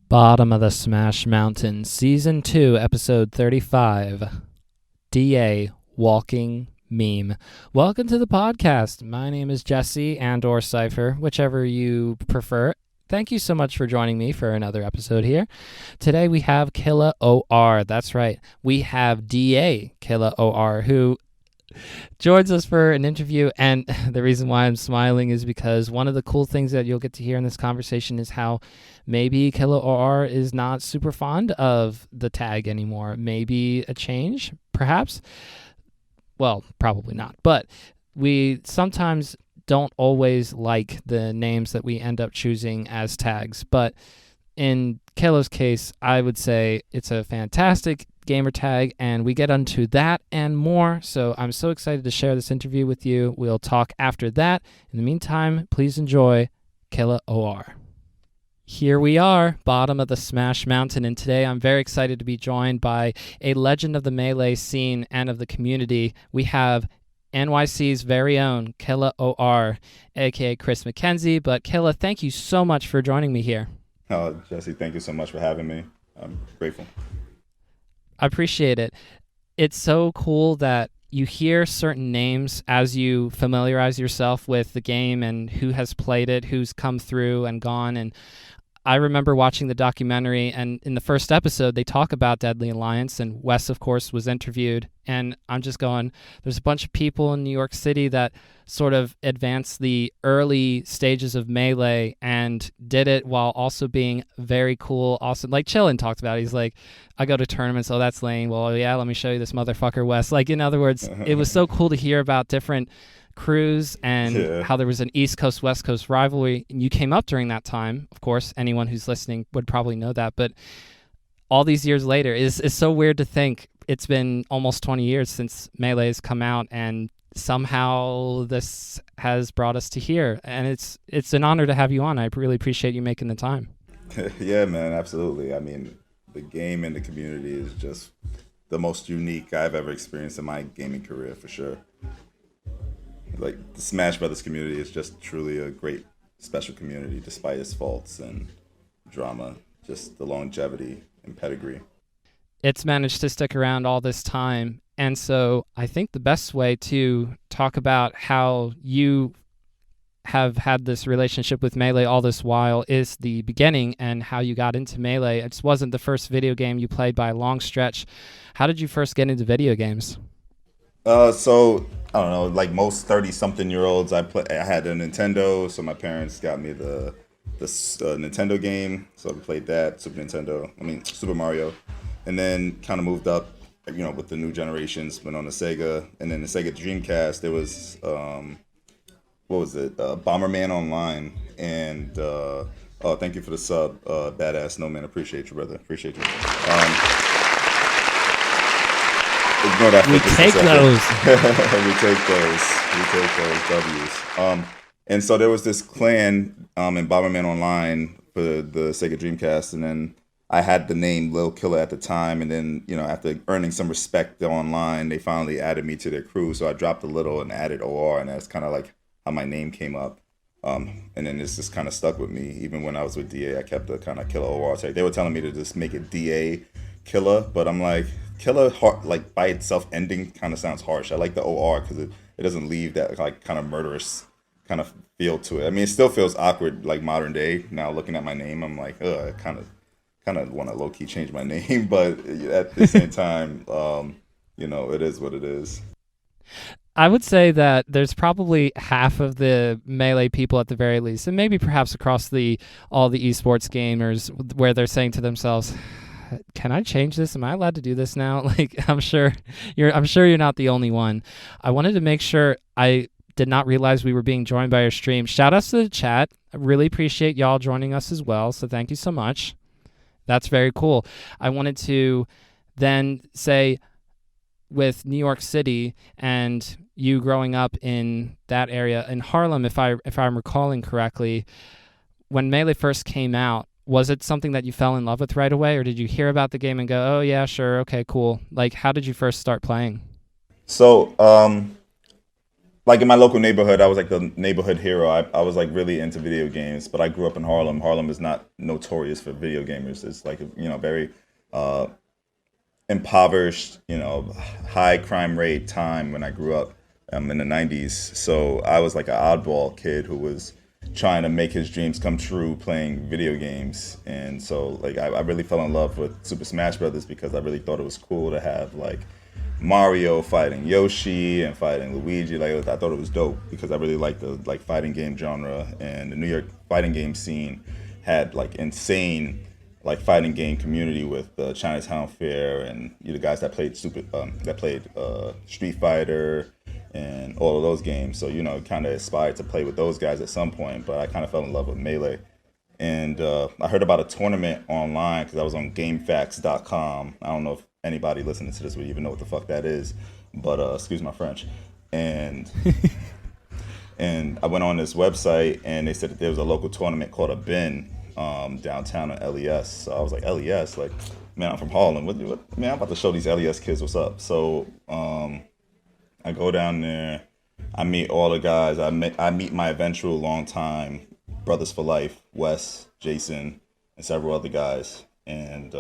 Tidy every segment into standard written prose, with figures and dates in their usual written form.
Bottom of the Smash Mountain, Season 2, Episode 35, DA Walking Meme. Welcome to the podcast. My name is Jesse and/or Cypher, whichever you prefer. Thank you so much for joining me for another episode here. Today we have KillaOR. That's right. We have DA KillaOR, who joins us for an interview, and the reason why I'm smiling is because one of the cool things that you'll get to hear in this conversation is how maybe KillaOR is not super fond of the tag anymore. Maybe a change, perhaps? Well, probably not, but we sometimes don't always like the names that we end up choosing as tags, but in Killa's case, I would say it's a fantastic gamer tag, and we get into that and more. So I'm so excited to share this interview with you. We'll talk after that. In the meantime, please enjoy KillaOR. Here we are, bottom of the Smash Mountain, and today I'm very excited to be joined by a legend of the Melee scene and of the community. We have NYC's very own KillaOR, aka Chris McKenzie. But Killa, thank you so much for joining me here. Oh, Jesse, thank you so much for having me. I'm grateful. I appreciate it. It's so cool that you hear certain names as you familiarize yourself with the game and who has played it, who's come through and gone. And I remember watching the documentary, and in the first episode, they talk about Deadly Alliance, and Wes, of course, was interviewed. And I'm just going, there's a bunch of people in New York City that sort of advanced the early stages of Melee and did it while also being very cool. Awesome. Like Chillin talked about, he's like, I go to tournaments, oh, that's lame. Well, yeah, let me show you this motherfucker, Wes. Like, in other words, it was so cool to hear about different crews and how there was an East Coast, West Coast rivalry. And you came up during that time. Of course, anyone who's listening would probably know that. But all these years later, it's so weird to think it's been almost 20 years since Melee has come out, and somehow this has brought us to here. And it's an honor to have you on. I really appreciate you making the time. Yeah, man, absolutely. I mean, the game and the community is just the most unique I've ever experienced in my gaming career, for sure. Like, the Smash Brothers community is just truly a great, special community, despite its faults and drama, just the longevity and pedigree. It's managed to stick around all this time. And so I think the best way to talk about how you have had this relationship with Melee all this while is the beginning and how you got into Melee. It wasn't the first video game you played by a long stretch. How did you first get into video games? So I don't know, like most 30-something-year-olds, I had a Nintendo, so my parents got me the Nintendo game, so I played that, Super Mario, and then kind of moved up, with the new generations, went on the Sega, and then the Sega Dreamcast, there was, Bomberman Online, and, thank you for the sub, Badass No Man, appreciate you, brother, appreciate you. Ignore that. We take those. we take those W's. And so there was this clan in Bomberman Online for the Sega Dreamcast, and then I had the name Lil Killa at the time, and then after earning some respect online, they finally added me to their crew. So I dropped a little and added OR, and that's kind of like how my name came up. And then this just kind of stuck with me. Even when I was with DA, I kept the kind of KillaOR tag. They were telling me to just make it DA Killa, but I'm like, Killa, like by itself ending kind of sounds harsh. I like the OR because it doesn't leave that like kind of murderous kind of feel to it. I mean, it still feels awkward like modern day. Now looking at my name, I'm like, I kind of want to low key change my name, but at the same time, it is what it is. I would say that there's probably half of the Melee people at the very least, and maybe perhaps across all the esports gamers, where they're saying to themselves, can I change this? Am I allowed to do this now? Like, I'm sure you're not the only one. I wanted to make sure I did not realize we were being joined by our stream. Shout outs to the chat. I really appreciate y'all joining us as well. So thank you so much. That's very cool. I wanted to then say, with New York City and you growing up in that area in Harlem, if I'm recalling correctly, when Melee first came out, was it something that you fell in love with right away, or did you hear about the game and go, oh yeah, sure, okay, cool? Like, how did you first start playing? So, like in my local neighborhood, I was like the neighborhood hero. I was like really into video games, but I grew up in Harlem. Harlem is not notorious for video gamers. It's like, very uh, impoverished, high crime rate time when I grew up in the 90s. So I was like an oddball kid who was trying to make his dreams come true playing video games. And so like I really fell in love with Super Smash Brothers because I really thought it was cool to have like Mario fighting Yoshi and fighting Luigi. Like I thought it was dope because I really liked the like fighting game genre, and the New York fighting game scene had like insane like fighting game community with the Chinatown Fair and the guys that played Street Fighter and all of those games. So kind of aspired to play with those guys at some point, but I kind of fell in love with Melee. And I heard about a tournament online because I was on GameFAQs.com. I don't know if anybody listening to this would even know what the fuck that is, but excuse my French. And and I went on this website and they said that there was a local tournament called a bin downtown at LES. So I was like, LES, like, man, I'm from Harlem. What, man, I'm about to show these LES kids what's up. So I go down there, I meet all the guys. I meet my eventual longtime brothers for life, Wes, Jason, and several other guys. And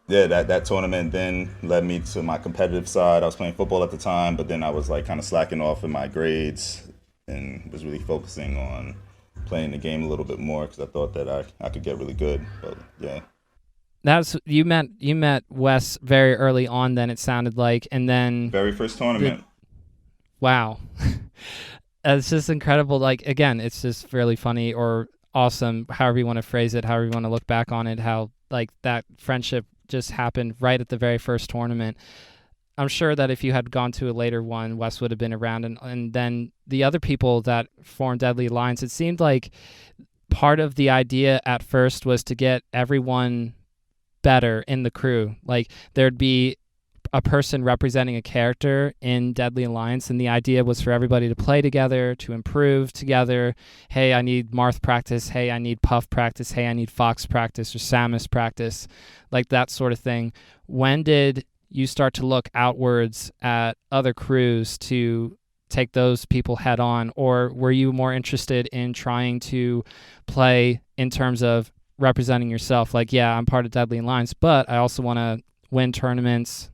yeah, that tournament then led me to my competitive side. I was playing football at the time, but then I was like kind of slacking off in my grades and was really focusing on playing the game a little bit more because I thought that I could get really good. But yeah. That's you met Wes very early on then, it sounded like, and then Very first tournament. Wow. It's just incredible. Like, again, it's just really funny or awesome, however you want to phrase it, however you want to look back on it, how like that friendship just happened right at the very first tournament. I'm sure that if you had gone to a later one, Wes would have been around, and then the other people that formed Deadly Alliance, it seemed like part of the idea at first was to get everyone better in the crew. Like there'd be a person representing a character in Deadly Alliance, and the idea was for everybody to play together, to improve together. Hey, I need Marth practice. Hey, I need Puff practice. Hey, I need Fox practice or Samus practice, like that sort of thing. When did you start to look outwards at other crews to take those people head on, or were you more interested in trying to play in terms of representing yourself? Like, yeah, I'm part of Deadly Alliance, but I also want to win tournaments,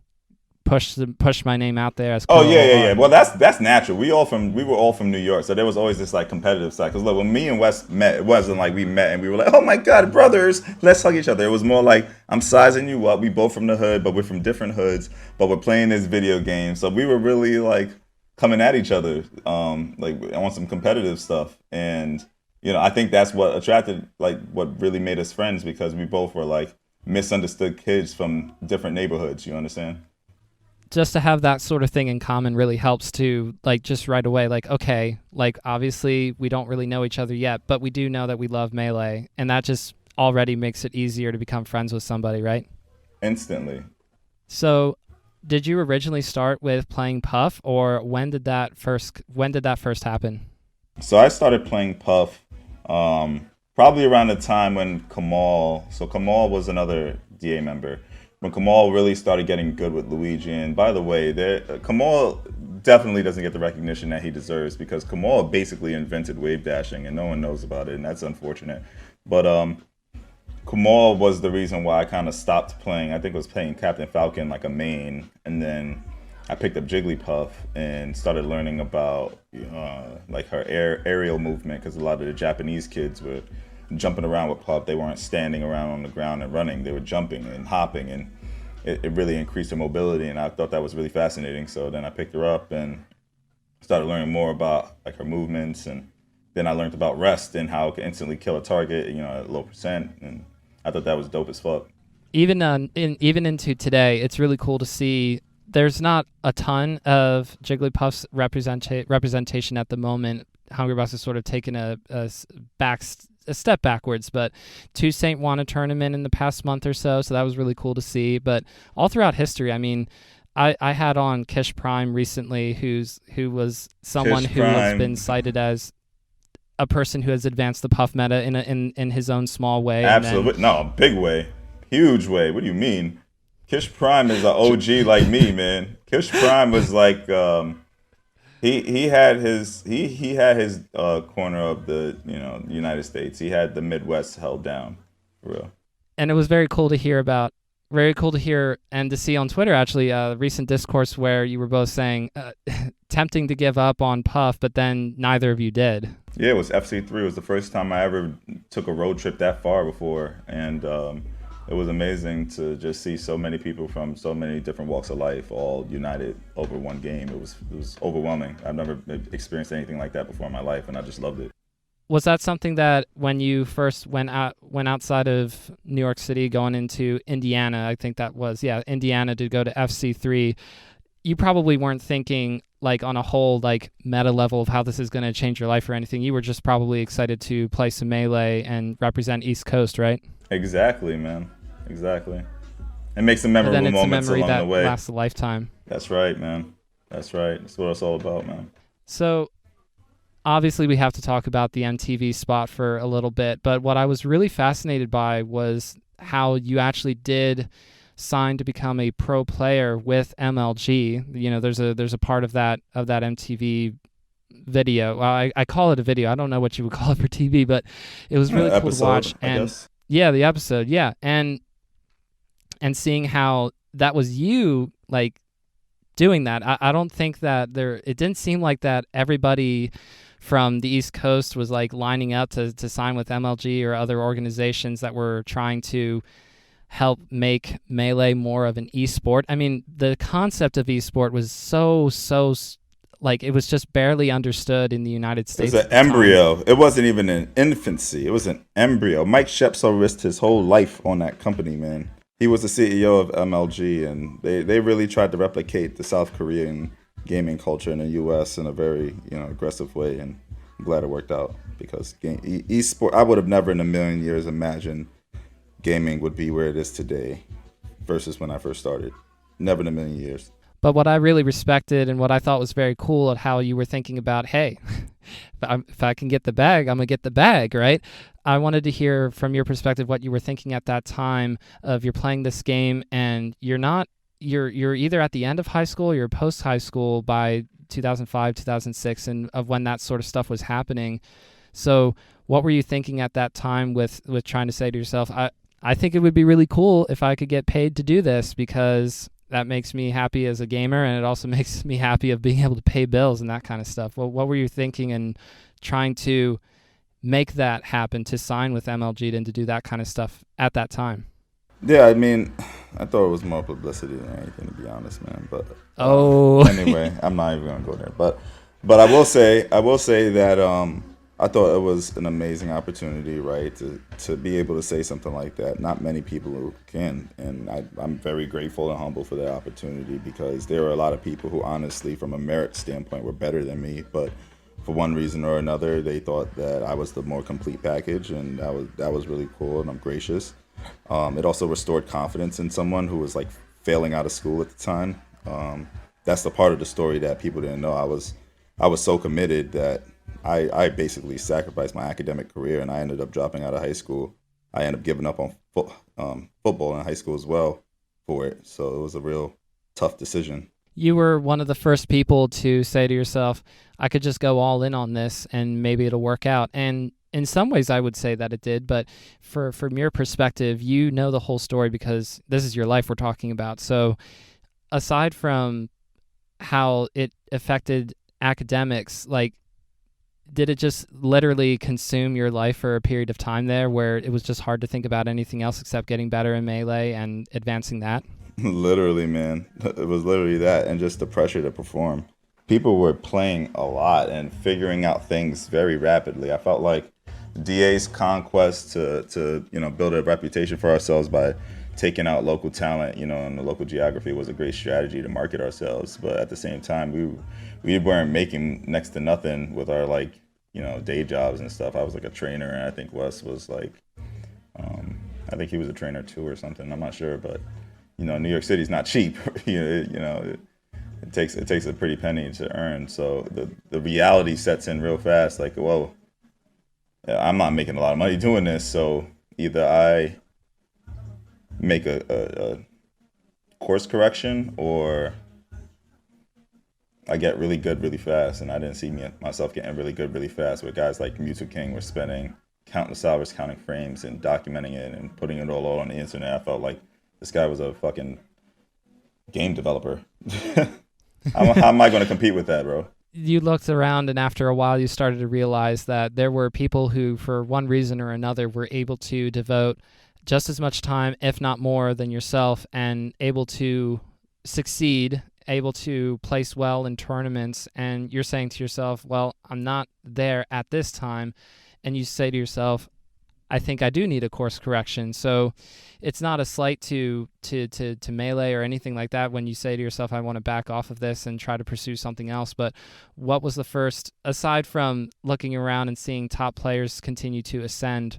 push my name out there as KillaOR. Yeah. Well, that's natural. We were all from New York, so there was always this like competitive side. Because look, when me and Wes met, it wasn't like we met and we were like, oh my god, brothers, let's hug each other. It was more like I'm sizing you up. We both from the hood, but we're from different hoods, but we're playing this video game. So we were really like coming at each other, like on some competitive stuff. And I think that's what attracted, like what really made us friends, because we both were like misunderstood kids from different neighborhoods. You understand? Just to have that sort of thing in common really helps to, like, just right away, like, okay, like, obviously we don't really know each other yet, but we do know that we love Melee, and that just already makes it easier to become friends with somebody, right? Instantly. So did you originally start with playing Puff, or when did that first happen? So I started playing Puff probably around the time when Kamal was another DA member, when Kamal really started getting good with Luigi. And by the way, Kamal definitely doesn't get the recognition that he deserves, because Kamal basically invented wave dashing and no one knows about it, and that's unfortunate. But Kamal was the reason why I kind of stopped playing. I think I was playing Captain Falcon like a main, and then I picked up Jigglypuff and started learning about like her aerial movement, because a lot of the Japanese kids were jumping around with Puff. They weren't standing around on the ground and running. They were jumping and hopping, and it really increased her mobility, and I thought that was really fascinating. So then I picked her up and started learning more about like her movements, and then I learned about rest and how it could instantly kill a target, at low percent, and I thought that was dope as fuck. Even into today, it's really cool to see. There's not a ton of Jigglypuff's representation at the moment. Hungrybox has sort of taken a step backwards, but to St. Juana tournament in the past month or so that was really cool to see. But all throughout history, I mean, I had on Kish Prime recently, who was someone who has been cited as a person who has advanced the Puff meta in his own small way. Absolutely. No, big way. Huge way. What do you mean? Kish Prime is an OG like me, man. Kish Prime was like, he had his corner of the United States. He had the Midwest held down, for real. And it was very cool to hear about. Very cool to hear and to see on Twitter, actually, a recent discourse where you were both saying, tempting to give up on Puff, but then neither of you did. Yeah, it was FC3. It was the first time I ever took a road trip that far before. And it was amazing to just see so many people from so many different walks of life all united over one game. It was overwhelming. I've never experienced anything like that before in my life, and I just loved it. Was that something that when you first went outside of New York City, going into Indiana, I think that was, Indiana, to go to FC3, you probably weren't thinking like on a whole like meta level of how this is going to change your life or anything. You were just probably excited to play some Melee and represent East Coast, right? Exactly, man. Exactly. It makes some memorable moments along the way. That lasts a lifetime. That's right, man. That's right. That's what it's all about, man. So obviously we have to talk about the MTV spot for a little bit, but what I was really fascinated by was how you actually did sign to become a pro player with MLG. You know, there's a part of that MTV video. Well, I call it a video. I don't know what you would call it for TV, but it was really cool to watch. And yeah, the episode, yeah. And seeing how that was you like doing that. I don't think that it didn't seem like that everybody from the East Coast was like lining up to sign with MLG or other organizations that were trying to help make Melee more of an esport. I mean, the concept of esport was so like it was just barely understood in the United States. It was an embryo. It wasn't even an infancy. It was an embryo. Mike Shepso risked his whole life on that company, man. He was the CEO of MLG, and they really tried to replicate the South Korean gaming culture in the U.S. in a very aggressive way, and I'm glad it worked out because esport. I would have never in a million years imagined gaming would be where it is today versus when I first started. Never in a million years. But what I really respected and what I thought was very cool at how you were thinking about, hey, if I can get the bag, I'm going to get the bag, right? I wanted to hear from your perspective what you were thinking at that time of you're playing this game and you're either at the end of high school or you're post high school by 2005, 2006, and of when that sort of stuff was happening. So what were you thinking at that time with trying to say to yourself, I think it would be really cool if I could get paid to do this because that makes me happy as a gamer, and it also makes me happy of being able to pay bills and that kind of stuff. Well, what were you thinking and trying to make that happen, to sign with MLG and to do that kind of stuff at that time? Yeah, I mean, I thought it was more publicity than anything, to be honest, man. But anyway, I'm not even gonna go there. But I will say that I thought it was an amazing opportunity, right, to be able to say something like that. Not many people can, and I'm very grateful and humble for that opportunity because there were a lot of people who honestly, from a merit standpoint, were better than me, but for one reason or another, they thought that I was the more complete package, and that was really cool, and I'm gracious. It also restored confidence in someone who was like failing out of school at the time. That's the part of the story that people didn't know. I was so committed that I basically sacrificed my academic career, and I ended up dropping out of high school. I ended up giving up on football in high school as well for it. So it was a real tough decision. You were one of the first people to say to yourself, I could just go all in on this and maybe it'll work out. And in some ways I would say that it did, but from your perspective, you know the whole story because this is your life we're talking about. So aside from how it affected academics, like, did it just literally consume your life for a period of time there where it was just hard to think about anything else except getting better in Melee and advancing that? Literally, man. It was literally that, and just the pressure to perform. People were playing a lot and figuring out things very rapidly. I felt like DA's conquest to build a reputation for ourselves by taking out local talent, and the local geography was a great strategy to market ourselves. But at the same time, we weren't making next to nothing with our day jobs and stuff. I was like a trainer, and I think Wes was like, I think he was a trainer too or something. I'm not sure, but New York City's not cheap. It takes a pretty penny to earn. So the reality sets in real fast. Like, well, I'm not making a lot of money doing this, so either I make a course correction or I get really good really fast, and I didn't see myself getting really good really fast. Where guys like Mewtwo King were spending countless hours counting frames and documenting it and putting it all on the internet. I felt like this guy was a fucking game developer. How am I going to compete with that, bro? You looked around, and after a while you started to realize that there were people who, for one reason or another, were able to devote just as much time, if not more, than yourself, and able to succeed, able to place well in tournaments. And you're saying to yourself, well, I'm not there at this time. And you say to yourself, I think I do need a course correction. So it's not a slight to Melee or anything like that when you say to yourself, I want to back off of this and try to pursue something else. But what was the first, aside from looking around and seeing top players continue to ascend,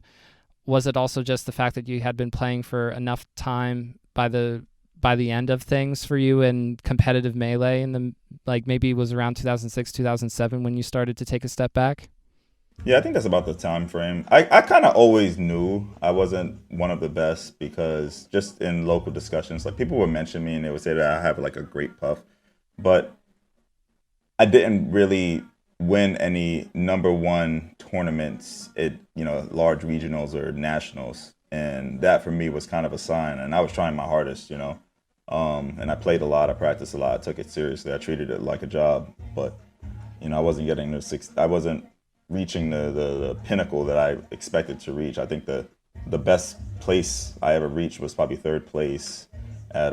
was it also just the fact that you had been playing for enough time by the end of things for you in competitive Melee, and maybe it was around 2006, 2007 when you started to take a step back? Yeah, I think that's about the time frame. I kind of always knew I wasn't one of the best, because just in local discussions, like, people would mention me and they would say that I have like a great puff, but I didn't really win any number one tournaments at, large regionals or nationals. And that for me was kind of a sign. And I was trying my hardest, and I played a lot, I practiced a lot, I took it seriously, I treated it like a job. But, I wasn't getting I wasn't reaching the pinnacle that I expected to reach. I think the best place I ever reached was probably third place at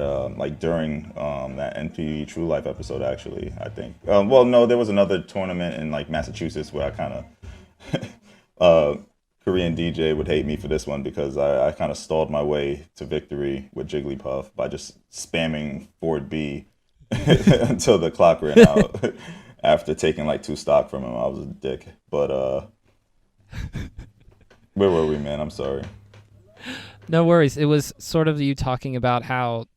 during that NP True Life episode, actually, I think. Well, no, there was another tournament in like Massachusetts where I kind of Korean DJ would hate me for this one, because I kind of stalled my way to victory with Jigglypuff by just spamming forward B until the clock ran out. After taking like 2 stock from him, I was a dick. But where were we, man? I'm sorry. No worries. It was sort of you talking about how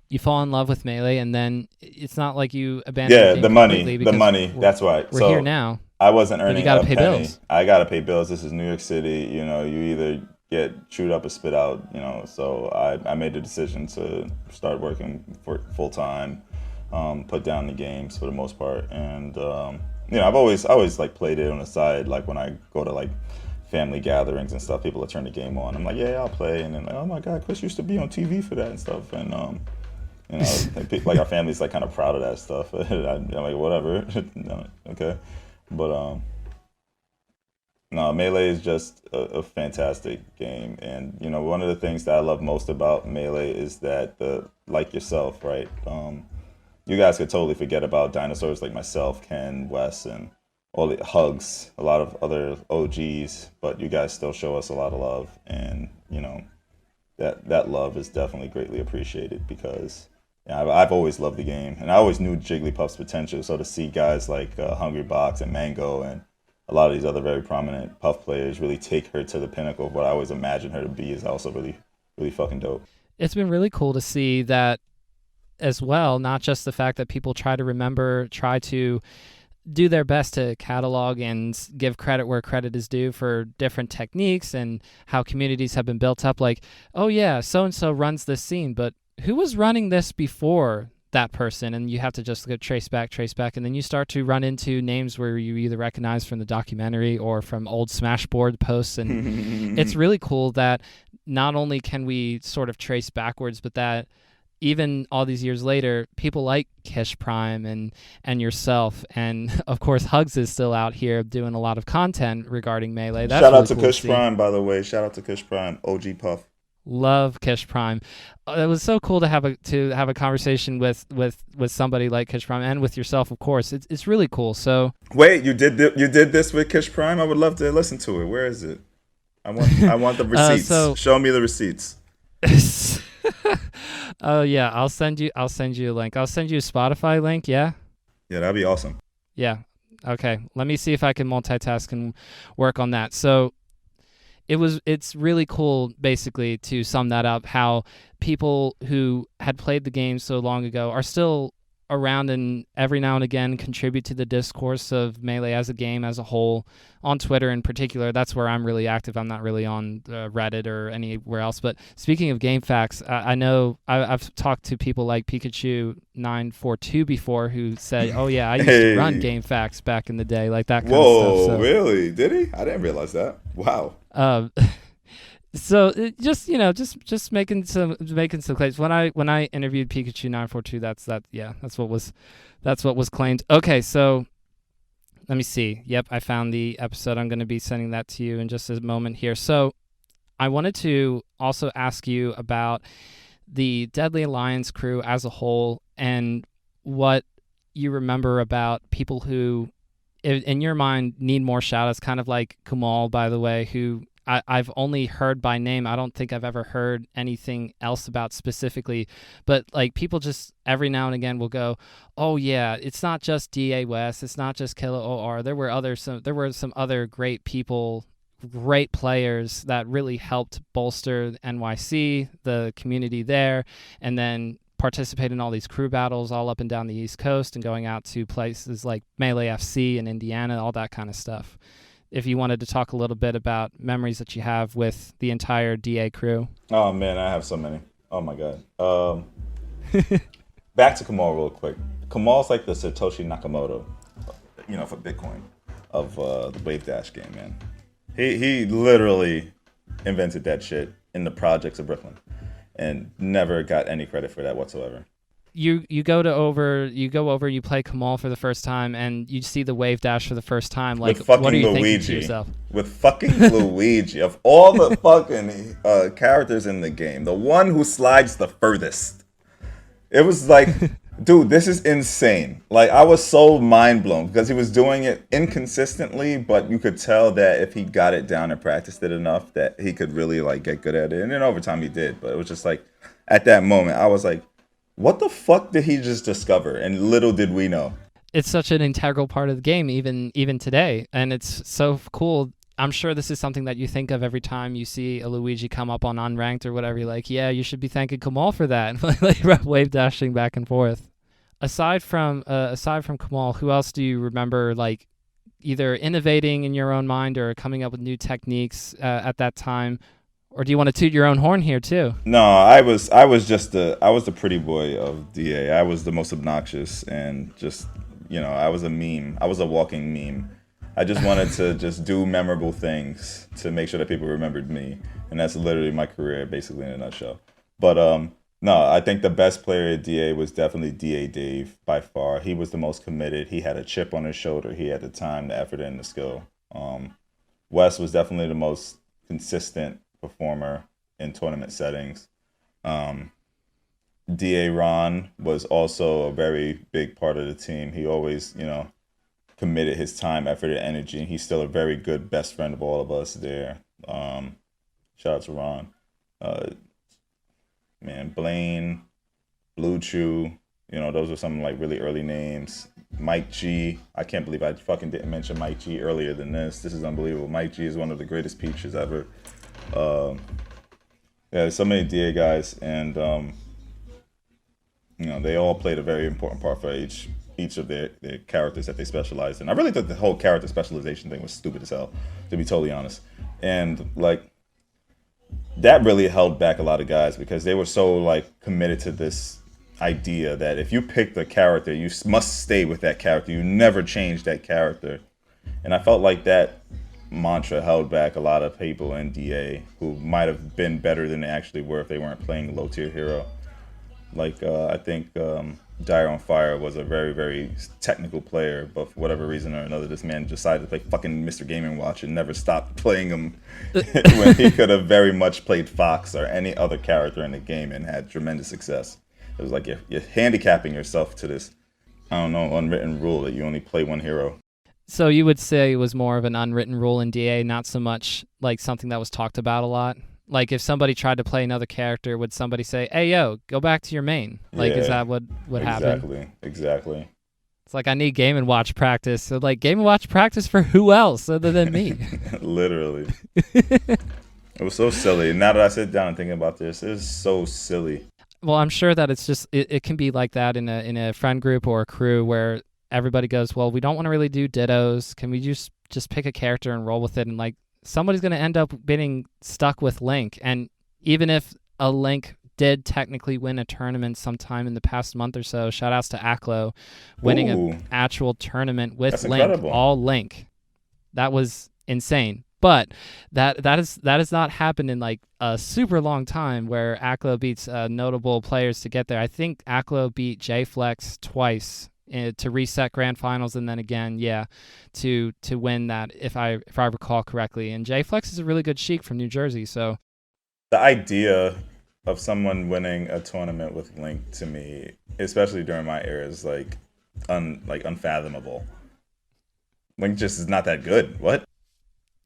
you fall in love with Melee, and then it's not like you abandon the game completely. The money. That's right. We're here now. I wasn't earning. You gotta pay bills. I gotta pay bills. This is New York City. You either get chewed up or spit out. So I made the decision to start working for full time. Put down the games for the most part, and I've always like played it on the side. Like when I go to like family gatherings and stuff, people will turn the game on. I'm like, yeah, I'll play, and then like, oh my god, Chris used to be on TV for that and stuff, and like our family's like kind of proud of that stuff. I'm like, whatever, okay, but no, Melee is just a fantastic game, and one of the things that I love most about Melee is that like yourself, right? You guys could totally forget about dinosaurs like myself, Ken, Wes, and all the Hugs, a lot of other OGs, but you guys still show us a lot of love, and that love is definitely greatly appreciated, because I've always loved the game, and I always knew Jigglypuff's potential. So to see guys like Hungrybox and Mango and a lot of these other very prominent Puff players really take her to the pinnacle of what I always imagined her to be is also really, really fucking dope. It's been really cool to see that as well, not just the fact that people try to do their best to catalog and give credit where credit is due for different techniques and how communities have been built up. Like, oh yeah, so-and-so runs this scene, but who was running this before that person? And you have to just go trace back, and then you start to run into names where you either recognize from the documentary or from old Smashboard posts. And it's really cool that not only can we sort of trace backwards, but that even all these years later, people like Kish Prime and yourself, and of course Hugs is still out here doing a lot of content regarding Melee. That's Shout out really to cool Kish Prime, by the way. Shout out to Kish Prime, OG Puff. Love Kish Prime. It was so cool to have a conversation with somebody like Kish Prime, and with yourself, of course. It's really cool. So wait, you did this with Kish Prime? I would love to listen to it. Where is it? I want the receipts. Show me the receipts. Oh yeah, I'll send you a link. I'll send you a Spotify link. Yeah, that'd be awesome. Yeah, okay, let me see if I can multitask and work on that. So it's really cool, basically, to sum that up, how people who had played the game so long ago are still around and every now and again contribute to the discourse of Melee as a game as a whole on Twitter in particular. That's where I'm really active. I'm not really on Reddit or anywhere else. But speaking of game facts, I know I've talked to people like Pikachu942 before who said, oh yeah, I used to run game facts back in the day, like that kind of stuff. Whoa, really? Did he? I didn't realize that. Wow. So just making some claims. When I interviewed Pikachu942, that's what was claimed. Okay, so let me see. Yep, I found the episode. I'm going to be sending that to you in just a moment here. So I wanted to also ask you about the Deadly Alliance crew as a whole and what you remember about people who, in your mind, need more shout-outs, kind of like Kamal, by the way, who I've only heard by name. I don't think I've ever heard anything else about specifically, but like people just every now and again will go, oh yeah, it's not just DA West, it's not just KillaOR. There were some other great people, great players that really helped bolster NYC, the community there, and then participate in all these crew battles all up and down the East Coast and going out to places like Melee FC in Indiana, all that kind of stuff. If you wanted to talk a little bit about memories that you have with the entire DA crew. Oh man, I have so many. Oh my god. Back to Kamal real quick. Kamal's like the Satoshi Nakamoto, for Bitcoin of the Wave Dash game, man. He literally invented that shit in the projects of Brooklyn, and never got any credit for that whatsoever. You you play Kamal for the first time, and you see the Wave Dash for the first time. Like, what are you thinking to yourself? With fucking Luigi, of all the fucking characters in the game, the one who slides the furthest. It was like, dude, this is insane. Like, I was so mind blown because he was doing it inconsistently, but you could tell that if he got it down and practiced it enough, that he could really like get good at it. And then over time he did. But it was just like, at that moment, I was like, what the fuck did he just discover? And little did we know. It's such an integral part of the game, even today, and it's so cool. I'm sure this is something that you think of every time you see a Luigi come up on Unranked or whatever. You're like, yeah, you should be thanking Kamal for that. Like wave dashing back and forth. Aside from Kamal, who else do you remember like either innovating in your own mind or coming up with new techniques at that time? Or do you want to toot your own horn here too? No, I was the pretty boy of DA. I was the most obnoxious and just, I was a meme. I was a walking meme. I just wanted to just do memorable things to make sure that people remembered me. And that's literally my career basically in a nutshell. But no, I think the best player at DA was definitely DA Dave by far. He was the most committed. He had a chip on his shoulder. He had the time, the effort, and the skill. Wes was definitely the most consistent performer in tournament settings. DA Ron was also a very big part of the team. He always, committed his time, effort, and energy, and he's still a very good best friend of all of us there. Shout out to Ron. Blaine, Blue Chew, those are some like really early names. Mike G. I can't believe I fucking didn't mention Mike G earlier than this. This is unbelievable. Mike G is one of the greatest peaches ever. There's so many DA guys, and they all played a very important part for each of their characters that they specialized in. I really thought the whole character specialization thing was stupid as hell, to be totally honest. And like that really held back a lot of guys because they were so like committed to this idea that if you pick the character, you must stay with that character. You never change that character. And I felt like that mantra held back a lot of people in DA who might have been better than they actually were if they weren't playing a low-tier hero. Like, I think Dire on Fire was a very, very technical player, but for whatever reason or another, this man decided to play fucking Mr. Game & Watch and never stopped playing him when he could have very much played Fox or any other character in the game and had tremendous success. It was like you're handicapping yourself to this, unwritten rule that you only play one hero. So you would say it was more of an unwritten rule in DA, not so much like something that was talked about a lot? Like if somebody tried to play another character, would somebody say, hey, yo, go back to your main? Like, is that what would happen? Exactly. It's like, I need Game & Watch practice. So like, Game & Watch practice for who else other than me? Literally. It was so silly. Now that I sit down and think about this, it's so silly. Well, I'm sure that it's just it can be like that in a friend group or a crew where everybody goes, well, we don't want to really do dittos. Can we just pick a character and roll with it? And like somebody's going to end up getting stuck with Link. And even if a Link did technically win a tournament sometime in the past month or so, shout outs to Aklo winning an actual tournament with That's Link, incredible. all Link. That was insane. But that has not happened in like a super long time where Aklo beats notable players to get there. I think Aklo beat J-Flex twice to reset grand finals, and then again, to win that if I recall correctly. And J-Flex is a really good Sheik from New Jersey, so the idea of someone winning a tournament with Link to me, especially during my era, is like unfathomable. Link just is not that good. What?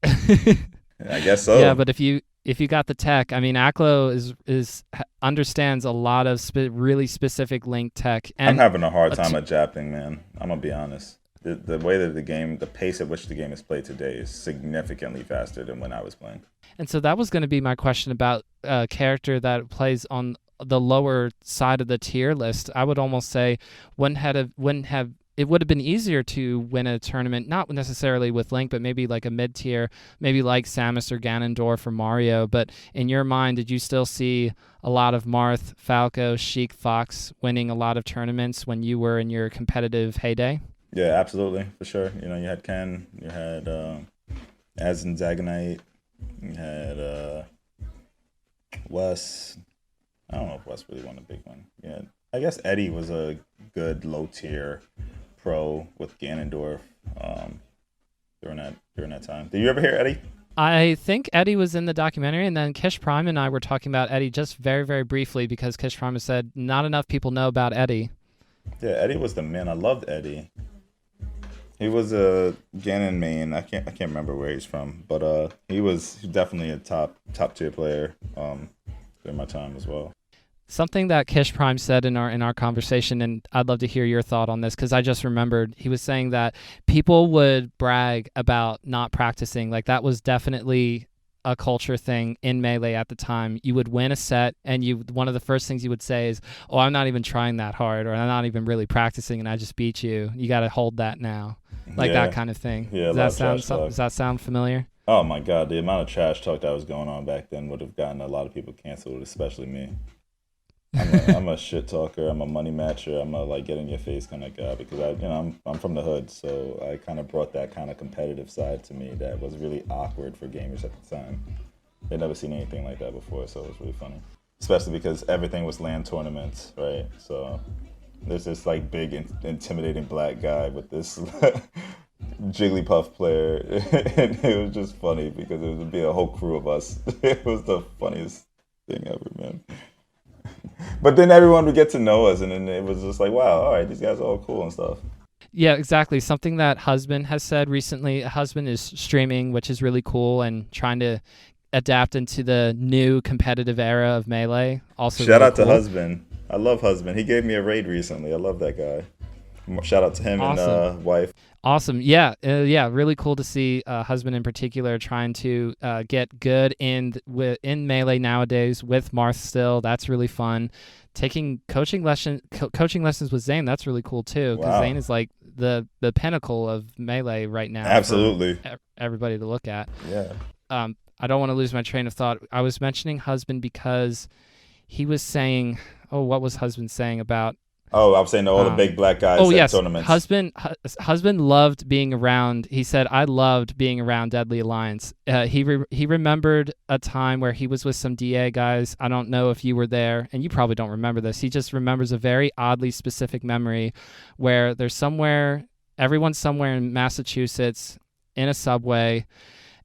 I guess so. Yeah, but if you got the tech, I mean, Aklo understands a lot of really specific Link tech. And I'm having a hard time adapting, man. I'm gonna be honest. The way that the pace at which the game is played today is significantly faster than when I was playing. And so that was going to be my question about a character that plays on the lower side of the tier list. I would almost say it would have been easier to win a tournament, not necessarily with Link, but maybe like a mid-tier, maybe like Samus or Ganondorf for Mario. But in your mind, did you still see a lot of Marth, Falco, Sheik, Fox winning a lot of tournaments when you were in your competitive heyday? Yeah, absolutely, for sure. You know, you had Ken, you had Az and Zaganite, you had Wes. I don't know if Wes really won a big one. Yeah, I guess Eddie was a good low-tier pro with Ganondorf during that time. Did you ever hear Eddie? I think Eddie was in the documentary, and then Kish Prime and I were talking about Eddie just very, very briefly because Kish Prime has said not enough people know about Eddie. Yeah, Eddie was the man. I loved Eddie. He was a Ganon main. I can't remember where he's from, but he was definitely a top tier player during my time as well. Something that Kish Prime said in our conversation, and I'd love to hear your thought on this because I just remembered, he was saying that people would brag about not practicing. Like that was definitely a culture thing in Melee at the time. You would win a set, and one of the first things you would say is, "Oh, I'm not even trying that hard, or I'm not even really practicing, and I just beat you. You got to hold that now." Like that kind of thing. Yeah, does that sound familiar? Oh my God, the amount of trash talk that was going on back then would have gotten a lot of people canceled, especially me. I'm a shit talker. I'm a money matcher. I'm a like get in your face kind of guy because I'm from the hood, so I kind of brought that kind of competitive side to me that was really awkward for gamers at the time. They'd never seen anything like that before, so it was really funny. Especially because everything was LAN tournaments, right? So there's this like big intimidating black guy with this Jigglypuff player, and it was just funny because it would be a whole crew of us. It was the funniest thing ever, man. But then everyone would get to know us, and then it was just like, wow, all right, these guys are all cool and stuff. Yeah, exactly. Something that Husband has said recently. Husband is streaming, which is really cool, and trying to adapt into the new competitive era of Melee. Also, shout out to Husband. I love Husband. He gave me a raid recently. I love that guy. Shout out to him and wife. Awesome. Yeah. Really cool to see Husband in particular trying to get good in Melee nowadays with Marth still. That's really fun. Taking coaching lessons with Zane. That's really cool too, because Zane is like the pinnacle of Melee right now. Absolutely. For everybody to look at. Yeah. I don't want to lose my train of thought. I was mentioning Husband because he was saying, what was Husband saying about? Oh, I was saying all the big black guys at tournaments. Husband loved being around. He said, I loved being around Deadly Alliance. He remembered a time where he was with some DA guys. I don't know if you were there, and you probably don't remember this. He just remembers a very oddly specific memory where everyone's somewhere in Massachusetts in a subway,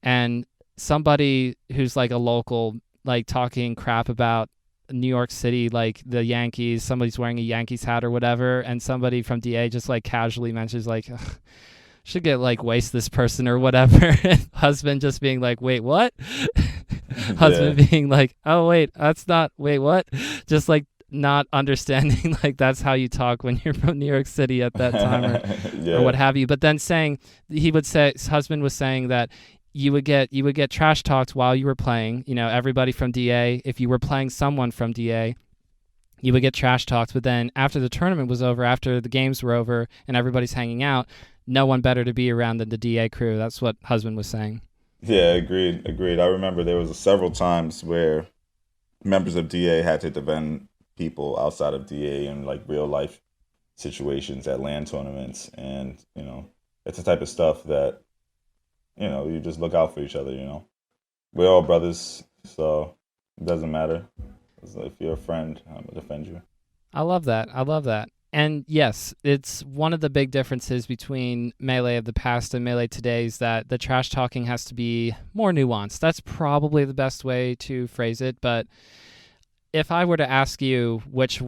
and somebody who's like a local, like talking crap about New York City, like the Yankees, somebody's wearing a Yankees hat or whatever, and somebody from DA just like casually mentions like, should get like waste this person or whatever. Husband just being like, wait, what? Husband being like, oh wait, that's not, wait, what? Just like not understanding like that's how you talk when you're from New York City at that time or what have you. But then Husband was saying that you would get trash talked while you were playing. You know, everybody from DA, if you were playing someone from DA, you would get trash talked, but then after the tournament was over, after the games were over and everybody's hanging out, no one better to be around than the DA crew. That's what husband was saying. Yeah, agreed. I remember there was several times where members of DA had to defend people outside of DA in like real life situations at LAN tournaments, and it's the type of stuff that you just look out for each other. We're all brothers, so it doesn't matter. If you're a friend, I'm gonna defend you. I love that. And yes, it's one of the big differences between Melee of the past and Melee today is that the trash talking has to be more nuanced. That's probably the best way to phrase it. But if I were to ask you which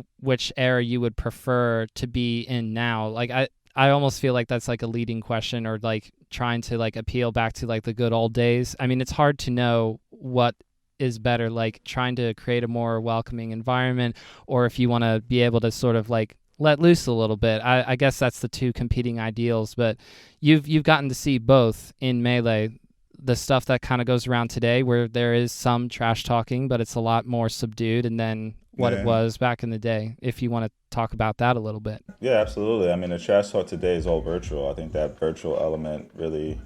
era you would prefer to be in now, like I almost feel like that's like a leading question, or like trying to like appeal back to like the good old days. I mean, it's hard to know what is better, like trying to create a more welcoming environment, or if you want to be able to sort of like let loose a little bit. I guess that's the two competing ideals, but you've gotten to see both in Melee. The stuff that kind of goes around today where there is some trash talking, but it's a lot more subdued, and then what it was back in the day, if you want to talk about that a little bit. Yeah, absolutely. I mean, the trash talk today is all virtual. I think that virtual element really,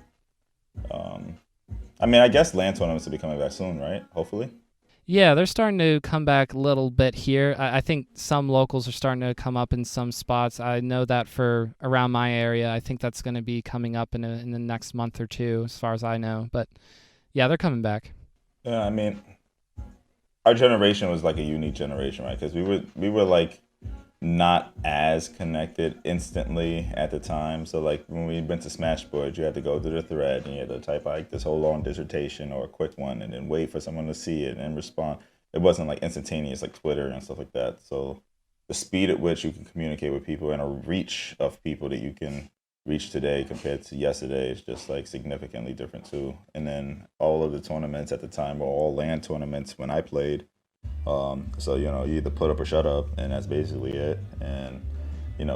I guess LAN tournaments will be coming back soon, right? Hopefully. Yeah, they're starting to come back a little bit here. I think some locals are starting to come up in some spots. I know that for around my area, I think that's going to be coming up in the next month or two, as far as I know. But yeah, they're coming back. Yeah, I mean, our generation was like a unique generation, right? Because we were like not as connected instantly at the time. So like when we went to Smashboard, you had to go to the thread and you had to type like this whole long dissertation or a quick one and then wait for someone to see it and respond. It wasn't like instantaneous like Twitter and stuff like that. So the speed at which you can communicate with people and a reach of people that you can reach today compared to yesterday is just like significantly different too. And then all of the tournaments at the time were all LAN tournaments when I played. So you either put up or shut up, and that's basically it. And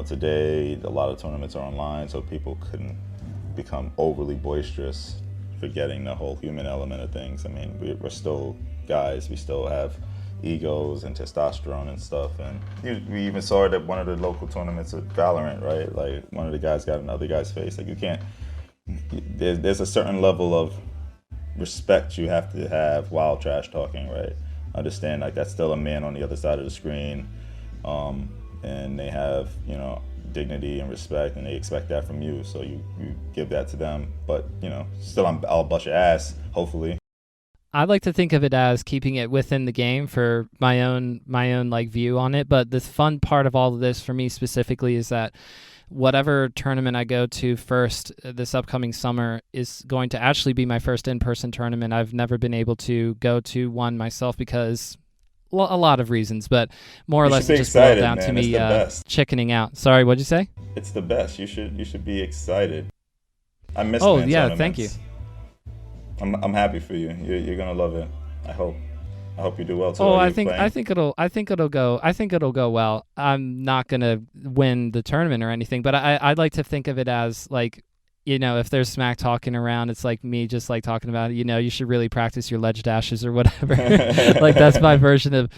today a lot of tournaments are online, so people couldn't become overly boisterous, forgetting the whole human element of things. I mean, we're still guys. We still have egos and testosterone and stuff. And we even saw it at one of the local tournaments at Valorant, right? Like one of the guys got another guy's face. Like you can't. There's a certain level of respect you have to have while trash talking, right? Understand like that's still a man on the other side of the screen, and they have dignity and respect, and they expect that from you, so you give that to them, but still I'll bust your ass, hopefully. I like to think of it as keeping it within the game for my own like view on it, but the fun part of all of this for me specifically is that whatever tournament I go to first this upcoming summer is going to actually be my first in-person tournament. I've never been able to go to one myself because a lot of reasons, but more or less it just boiled down to me chickening out. Sorry, what'd you say? It's the best. You should be excited. I miss LAN tournaments. Thank you. I'm happy for you. You're gonna love it. I hope you do well too. I think it'll go well. I'm not gonna win the tournament or anything, but I'd like to think of it as like, if there's smack talking around, it's like me just like talking about it, you should really practice your ledge dashes or whatever. Like that's my version of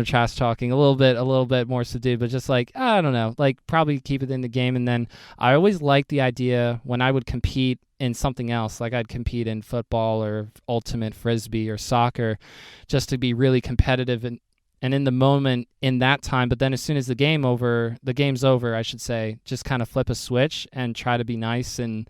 trash talking. A little bit more subdued, but just like, I don't know, like probably keep it in the game. And then I always liked the idea when I would compete in something else, like I'd compete in football or ultimate frisbee or soccer, just to be really competitive and in the moment in that time. But then as soon as the game's over, I should say, just kind of flip a switch and try to be nice and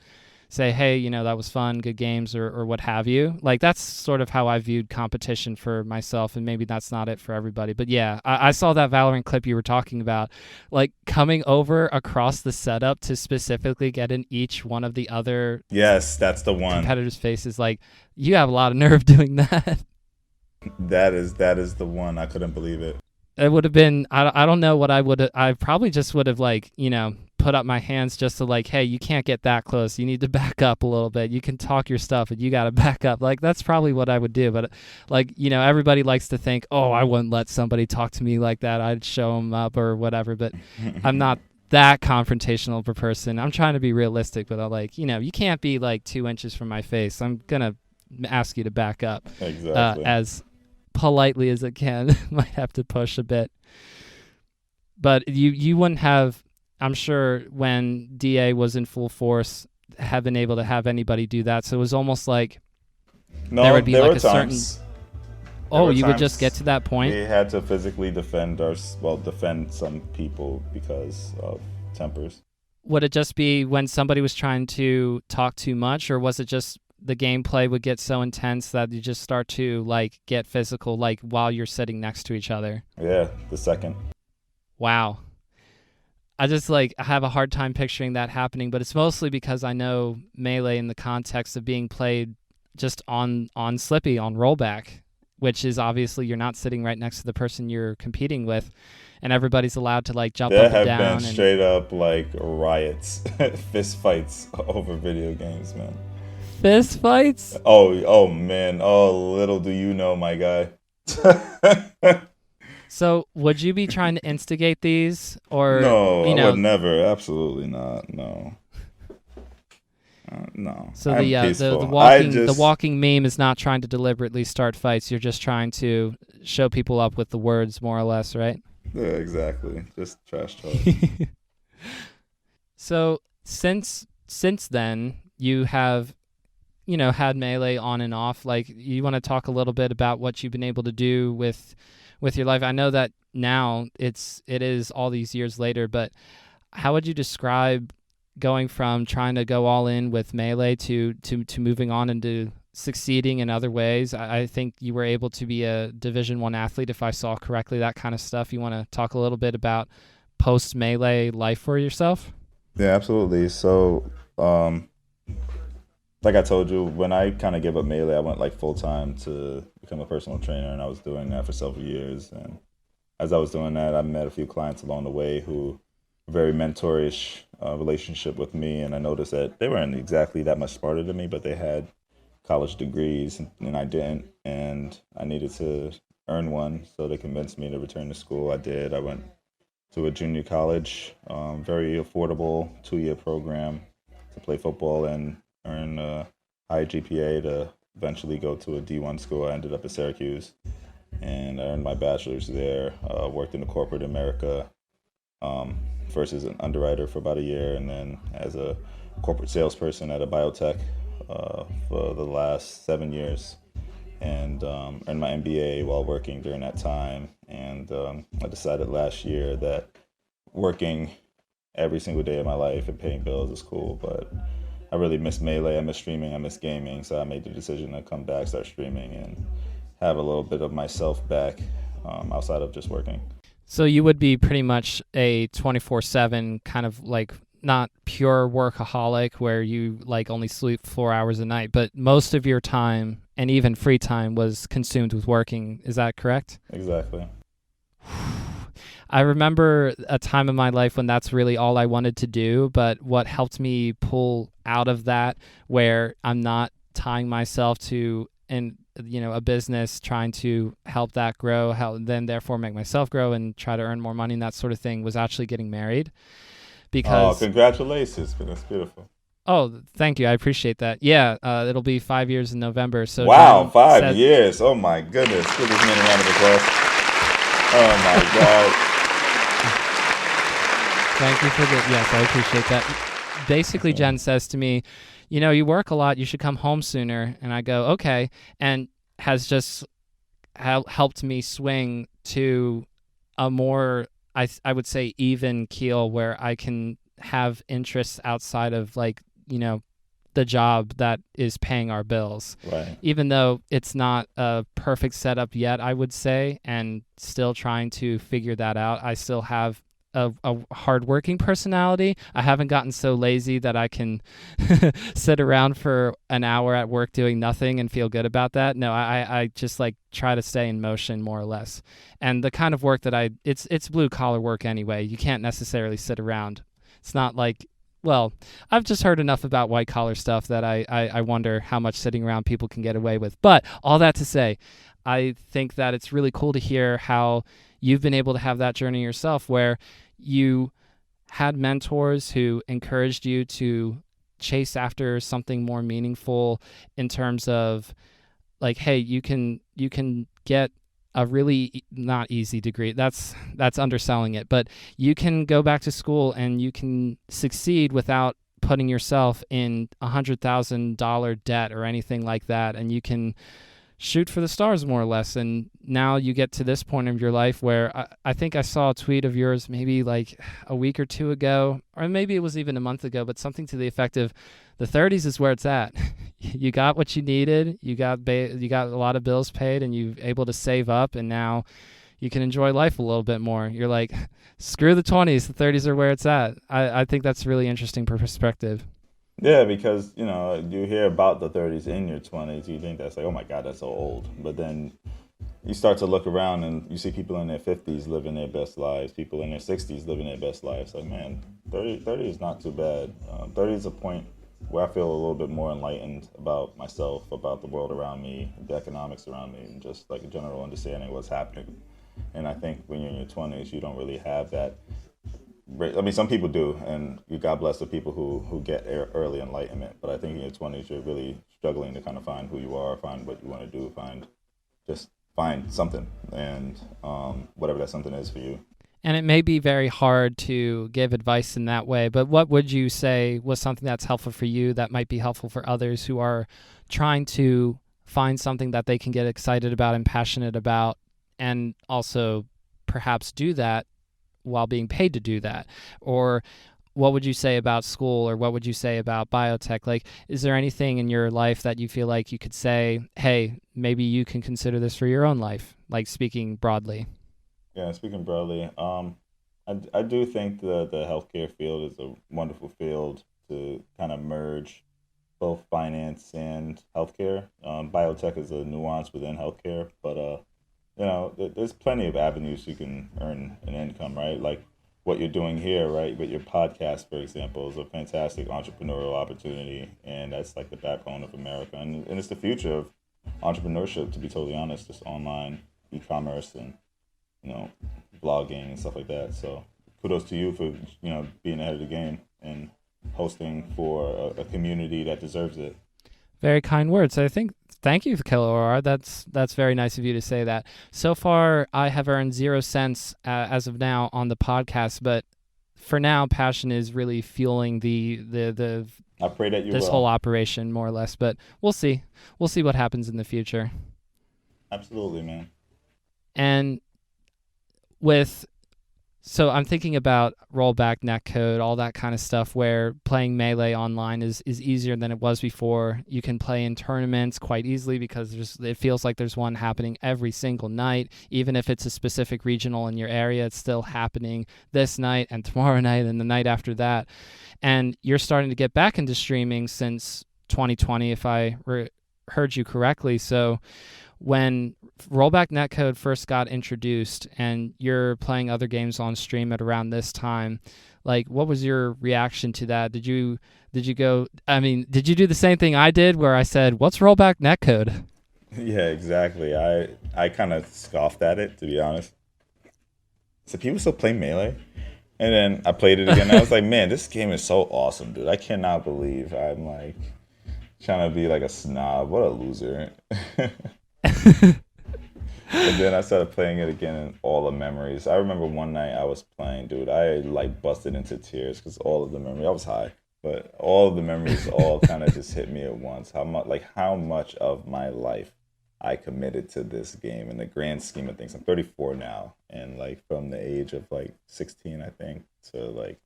say, hey, that was fun, good games, or what have you. Like that's sort of how I viewed competition for myself, and maybe that's not it for everybody. But yeah, I saw that Valorant clip you were talking about, like coming over across the setup to specifically get in each one of the other yes, that's the one competitors' faces. Like you have a lot of nerve doing that. That is the one. I couldn't believe it. It would have been, I don't know what I probably just would have like, put up my hands just to like, hey, you can't get that close. You need to back up a little bit. You can talk your stuff, but you got to back up. Like that's probably what I would do. But like, everybody likes to think, oh, I wouldn't let somebody talk to me like that. I'd show them up or whatever. But I'm not that confrontational of a person. I'm trying to be realistic, but I'm like, you can't be like 2 inches from my face. I'm going to ask you to back up. Exactly. As politely as it can. Might have to push a bit. But you wouldn't have, I'm sure, when DA was in full force, have been able to have anybody do that. So it was almost like there would be there like were a times. certain. Oh, you would just get to that point? We had to physically defend some people because of tempers. Would it just be when somebody was trying to talk too much, or was it just the gameplay would get so intense that you just start to like get physical, like while you're sitting next to each other? Yeah, the second. Wow. I just I have a hard time picturing that happening, but it's mostly because I know Melee in the context of being played just on Slippy, on rollback, which is obviously you're not sitting right next to the person you're competing with, and everybody's allowed to like jump up and down. There have been straight up like riots, fist fights over video games, man. Fist fights? Oh man. Oh, little do you know, my guy. So would you be trying to instigate these, or no? I would never. Absolutely not. No. No. So the walking meme is not trying to deliberately start fights. You're just trying to show people up with the words, more or less, right? Yeah, exactly. Just trash talk. So since then, you have, had Melee on and off. Like, you want to talk a little bit about what you've been able to do with your life? I know that now it is all these years later, but how would you describe going from trying to go all in with Melee to moving on into succeeding in other ways? I think you were able to be a Division I athlete, if I saw correctly, that kind of stuff. You want to talk a little bit about post-Melee life for yourself? Yeah, absolutely. So, like I told you, when I kind of gave up Melee, I went like full-time to become a personal trainer, and I was doing that for several years. And as I was doing that, I met a few clients along the way who were very mentorish relationship with me, and I noticed that they weren't exactly that much smarter than me, but they had college degrees, and I didn't, and I needed to earn one, so they convinced me to return to school. I did. I went to a junior college, very affordable 2-year program to play football and earn a high GPA to eventually go to a D1 school. I ended up at Syracuse, and I earned my bachelor's there, worked in the corporate America, first as an underwriter for about a year, and then as a corporate salesperson at a biotech for the last 7 years, and earned my MBA while working during that time. And I decided last year that working every single day of my life and paying bills is cool, but I really miss Melee, I miss streaming, I miss gaming, so I made the decision to come back, start streaming, and have a little bit of myself back outside of just working. So you would be pretty much a 24/7 kind of like, not pure workaholic where you like only sleep 4 hours a night, but most of your time and even free time was consumed with working. Is that correct? Exactly. I remember a time in my life when that's really all I wanted to do, but what helped me pull out of that, where I'm not tying myself to a business, trying to help that grow, then therefore make myself grow and try to earn more money and that sort of thing, was actually getting married. Because congratulations, that's beautiful. Oh, thank you. I appreciate that. Yeah, it'll be 5 years in November. So wow, 5 years. Oh my goodness. Give this man a round of applause. Oh my God. Thank you for yes, I appreciate that. Basically, Jen says to me, you work a lot, you should come home sooner. And I go, okay. And has just helped me swing to a more, I would say, even keel, where I can have interests outside of the job that is paying our bills. Right. Even though it's not a perfect setup yet, I would say, and still trying to figure that out. I still have a hardworking personality. I haven't gotten so lazy that I can sit around for an hour at work doing nothing and feel good about that. No, I just try to stay in motion, more or less. And the kind of work that it's blue collar work anyway. You can't necessarily sit around. It's not I've just heard enough about white collar stuff that I wonder how much sitting around people can get away with. But all that to say, I think that it's really cool to hear how you've been able to have that journey yourself, where you had mentors who encouraged you to chase after something more meaningful, in terms of hey, you can get a really not easy degree. That's underselling it, but you can go back to school and you can succeed without putting yourself in $100,000 debt or anything like that, and you can shoot for the stars more or less. And now you get to this point of your life where I think I saw a tweet of yours maybe like a week or two ago, or maybe it was even a month ago, but something to the effect of the 30s is where it's at. You got what you needed. You got a lot of bills paid, and you're able to save up, and now you can enjoy life a little bit more. You're like, screw the 20s. The 30s are where it's at. I think that's really interesting perspective. Yeah, because, you hear about the 30s in your 20s, you think that's like, oh my God, that's so old. But then you start to look around and you see people in their 50s living their best lives, people in their 60s living their best lives. Like, man, 30 is not too bad. 30 is a point where I feel a little bit more enlightened about myself, about the world around me, the economics around me, and just like a general understanding of what's happening. And I think when you're in your 20s, you don't really have that. I mean, some people do, and God bless the people who get early enlightenment. But I think in your 20s, you're really struggling to kind of find who you are, find what you want to do, find something, and whatever that something is for you. And it may be very hard to give advice in that way, but what would you say was something that's helpful for you that might be helpful for others who are trying to find something that they can get excited about and passionate about, and also perhaps do that while being paid to do that? Or what would you say about school, or what would you say about biotech? Like, is there anything in your life that you feel like you could say, hey, maybe you can consider this for your own life, like speaking broadly? Yeah, speaking broadly, I do think the healthcare field is a wonderful field to kind of merge both finance and healthcare. Biotech is a nuance within healthcare, but there's plenty of avenues you can earn an income, right? Like what you're doing here, right? With your podcast, for example, is a fantastic entrepreneurial opportunity, and that's like the backbone of America, and it's the future of entrepreneurship, to be totally honest, just online e-commerce and blogging and stuff like that. So kudos to you for being ahead of the game and hosting for a community that deserves it. Very kind words. Thank you, KillaOR. That's very nice of you to say that. So far, I have earned 0 cents as of now on the podcast, but for now, passion is really fueling the I pray that you this will. whole operation more or less. But we'll see. We'll see what happens in the future. Absolutely, man. And so I'm thinking about rollback netcode, all that kind of stuff, where playing Melee online is easier than it was before. You can play in tournaments quite easily because it feels like there's one happening every single night. Even if it's a specific regional in your area, it's still happening this night and tomorrow night and the night after that. And you're starting to get back into streaming since 2020, if I heard you correctly. So when rollback netcode first got introduced and you're playing other games on stream at around this time, like, what was your reaction to that? Did you do the same thing I did where I said, what's rollback netcode? Yeah, exactly. I kind of scoffed at it, to be honest. So people still play Melee? And then I played it again. And I was like, man, this game is so awesome, dude. I cannot believe I'm like trying to be like a snob. What a loser. And then I started playing it again, and all the memories. I remember one night I was playing, dude. I like busted into tears because all of the memories. I was high, but all of the memories all kind of just hit me at once. How much of my life I committed to this game in the grand scheme of things. I'm 34 now, and like from the age of like 16, I think, to like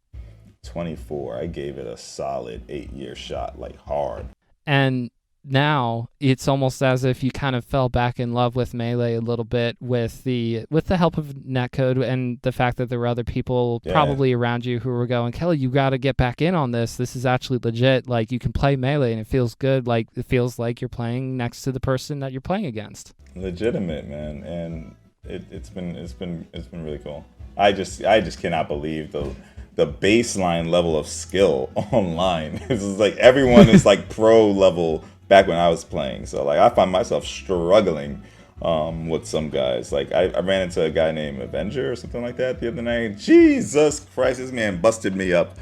24, I gave it a solid 8-year shot, like hard. And now it's almost as if you kind of fell back in love with Melee a little bit with the help of netcode and the fact that there were other people probably around you who were going, Kelly, you got to get back in on this. This is actually legit. Like, you can play Melee and it feels good. Like, it feels like you're playing next to the person that you're playing against. Legitimate, man, and it's been really cool. I just cannot believe the baseline level of skill online. It's like everyone is like pro level back when I was playing. So like I find myself struggling with some guys. Like I ran into a guy named Avenger or something like that the other night. Jesus Christ, this man busted me up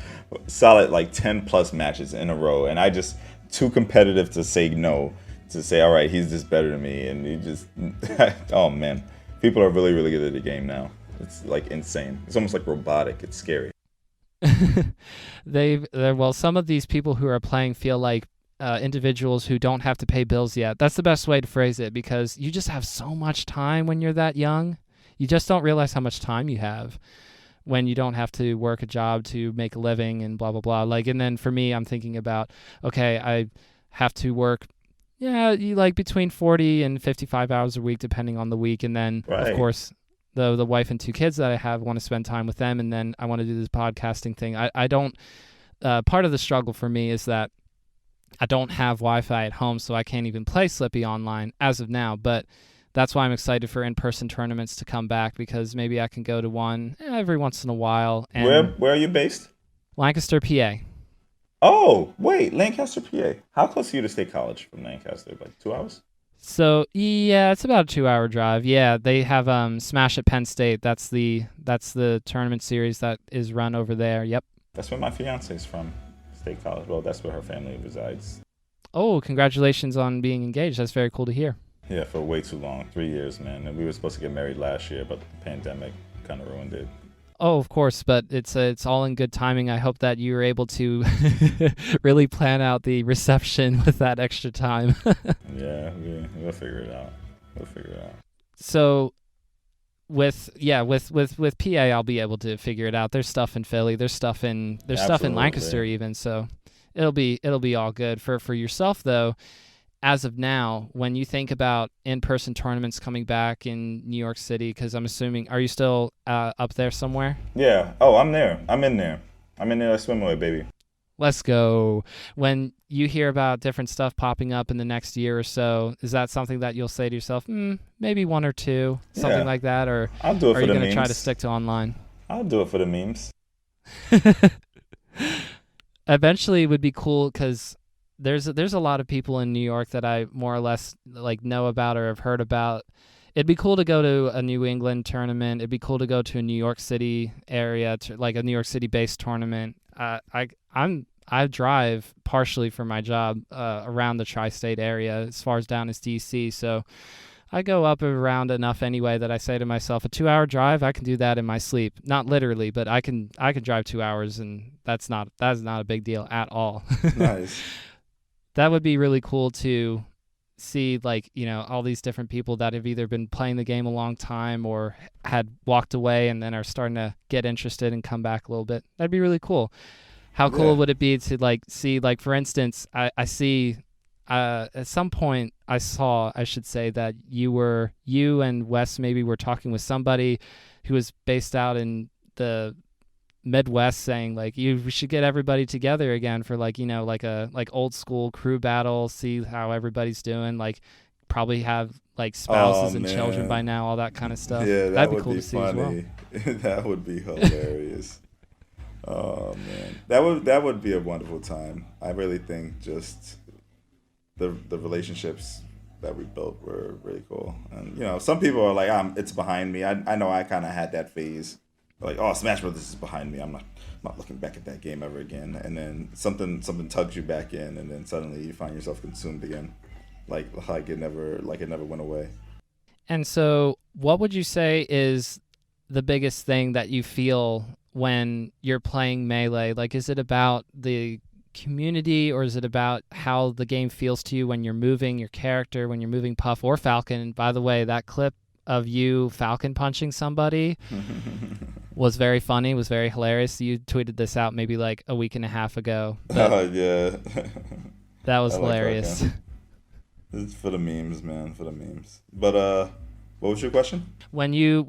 solid like 10 plus matches in a row, and I just too competitive to say no, to say all right, he's just better than me, and he just oh man, People are really, really good at the game now. It's like insane. It's almost like robotic. It's scary. Well, some of these people who are playing feel like individuals who don't have to pay bills yet. That's the best way to phrase it, because you just have so much time when you're that young. You just don't realize how much time you have when you don't have to work a job to make a living and blah, blah, blah. Like, and then for me, I'm thinking about, okay, I have to work, between 40 and 55 hours a week, depending on the week. And then, of course, the wife and 2 kids that I have, want to spend time with them. And then I want to do this podcasting thing. I don't, part of the struggle for me is that I don't have Wi-Fi at home, so I can't even play Slippy online as of now. But that's why I'm excited for in-person tournaments to come back, because maybe I can go to one every once in a while. And Where are you based? Lancaster, PA. Oh, wait, Lancaster, PA. How close are you to State College from Lancaster? Like 2 hours? So yeah, it's about a 2-hour drive. Yeah, they have Smash at Penn State. That's the tournament series that is run over there. Yep. That's where my fiance's from, State College. Well, that's where her family resides. Oh, congratulations on being engaged. That's very cool to hear. Yeah, for way too long. 3 years, man. And we were supposed to get married last year, but the pandemic kind of ruined it. Oh, of course, but it's all in good timing. I hope that you were able to really plan out the reception with that extra time. Yeah, we'll figure it out. So with PA, I'll be able to figure it out. There's stuff in Philly. There's stuff in Lancaster even. So it'll be all good. For yourself though, as of now, when you think about in-person tournaments coming back in New York City, because I'm assuming, are you still up there somewhere? Yeah. Oh, I'm there. I'm in there. I swim away, baby. Let's go. When you hear about different stuff popping up in the next year or so, is that something that you'll say to yourself, maybe 1 or 2, something like that? Or I'll do it are for you the going to try memes. to stick to online? I'll do it for the memes. Eventually it would be cool, because there's a lot of people in New York that I more or less like know about or have heard about. It'd be cool to go to a New England tournament. It'd be cool to go to a New York City area, like a New York City based tournament. I drive partially for my job around the tri-state area, as far as down as DC. So I go up around enough anyway that I say to myself, a 2-hour drive, I can do that in my sleep. Not literally, but I can drive 2 hours, and that's not a big deal at all. Nice. That would be really cool to see, like, all these different people that have either been playing the game a long time or had walked away and then are starting to get interested and come back a little bit. That'd be really cool. How cool would it be to see, for instance, I see at some point I should say that you and Wes maybe were talking with somebody who was based out in the Midwest, saying we should get everybody together again for like old school crew battle, see how everybody's doing, probably have spouses and children by now, all that kind of stuff. Yeah, that'd be cool to see funny. as well. That would be hilarious. Oh man, that would be a wonderful time. I really think just the relationships that we built were really cool. And some people are like, it's behind me. I know I kind of had that phase. Like, oh, Smash Brothers is behind me. I'm not looking back at that game ever again. And then something tugs you back in, and then suddenly you find yourself consumed again, like it never went away. And so, what would you say is the biggest thing that you feel when you're playing Melee? Like, is it about the community, or is it about how the game feels to you when you're moving your character, when you're moving Puff or Falcon? And by the way, that clip of you Falcon punching somebody was very funny, was very hilarious. You tweeted this out maybe like a week and a half ago. Yeah. That was hilarious. It's for the memes, man, for the memes. But what was your question? When you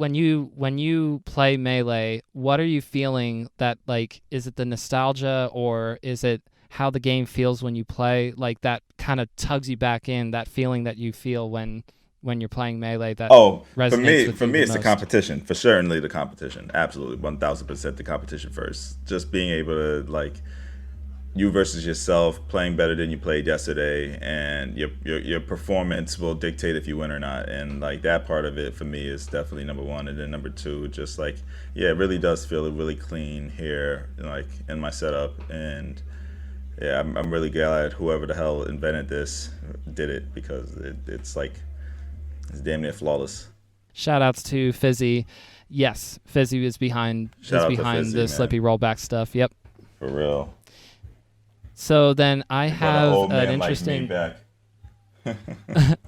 play Melee, what are you feeling? That is it the nostalgia, or is it how the game feels when you play? Like, that kind of tugs you back in, that feeling that you feel when you're playing Melee, that resonates for me it's the the competition. For certainly the competition. Absolutely, 1000% the competition first. Just being able to, you versus yourself, playing better than you played yesterday, and your performance will dictate if you win or not. And that part of it for me is definitely number one. And then number two, just it really does feel really clean here, in my setup. And yeah, I'm really glad whoever the hell invented this did it, because it's damn near flawless. Shout outs to Fizzy. Yes, Fizzy is behind Fizzy, the Slippy rollback stuff. Yep. For real. So then I have old man an interesting. Like me back.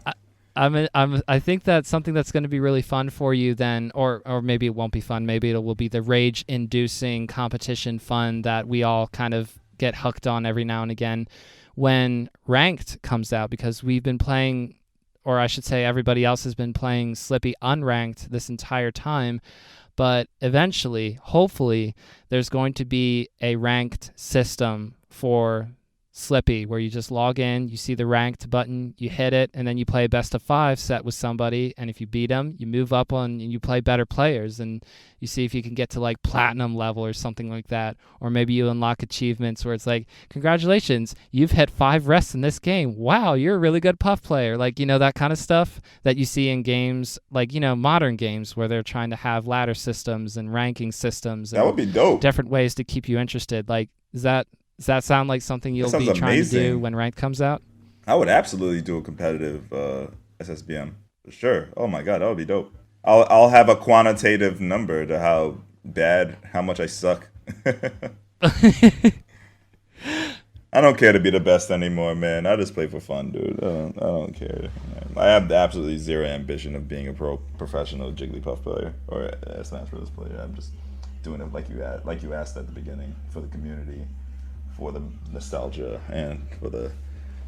I think that's something that's going to be really fun for you then, or maybe it won't be fun. Maybe it will be the rage-inducing competition fun that we all kind of get hooked on every now and again when Ranked comes out, because we've been playing, or I should say everybody else has been playing Slippy unranked this entire time. But eventually, hopefully, there's going to be a ranked system for Slippy, where you just log in, you see the ranked button, you hit it, and then you play a best of 5 set with somebody, and if you beat them, you move up on and you play better players, and you see if you can get to like platinum level or something like that, or maybe you unlock achievements where it's like, congratulations, you've hit 5 rests in this game, wow, you're a really good puff player, like, you know, that kind of stuff that you see in games, like, you know, modern games where they're trying to have ladder systems and ranking systems and that would be dope. Different ways to keep you interested. Like, does that sound like something you'll be trying to do when Ranked comes out? I would absolutely do a competitive SSBM for sure. Oh my god, that would be dope. I'll have a quantitative number to how much I suck. I don't care to be the best anymore, man. I just play for fun, dude. I don't care. I have absolutely zero ambition of being a professional Jigglypuff player or Smash Bros. Player. I'm just doing it like you asked at the beginning, for the community, for the nostalgia, and for the,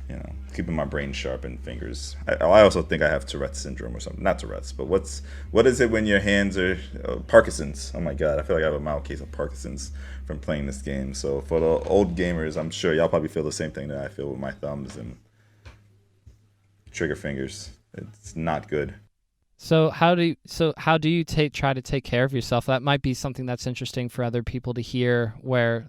you know, keeping my brain sharp and fingers. I also think I have Tourette's syndrome or something. Not Tourette's, but what is it when your hands are Parkinson's? Oh my god, I feel like I have a mild case of Parkinson's from playing this game. So for the old gamers, I'm sure y'all probably feel the same thing that I feel with my thumbs and trigger fingers. It's not good. So how do you try to take care of yourself? That might be something that's interesting for other people to hear, where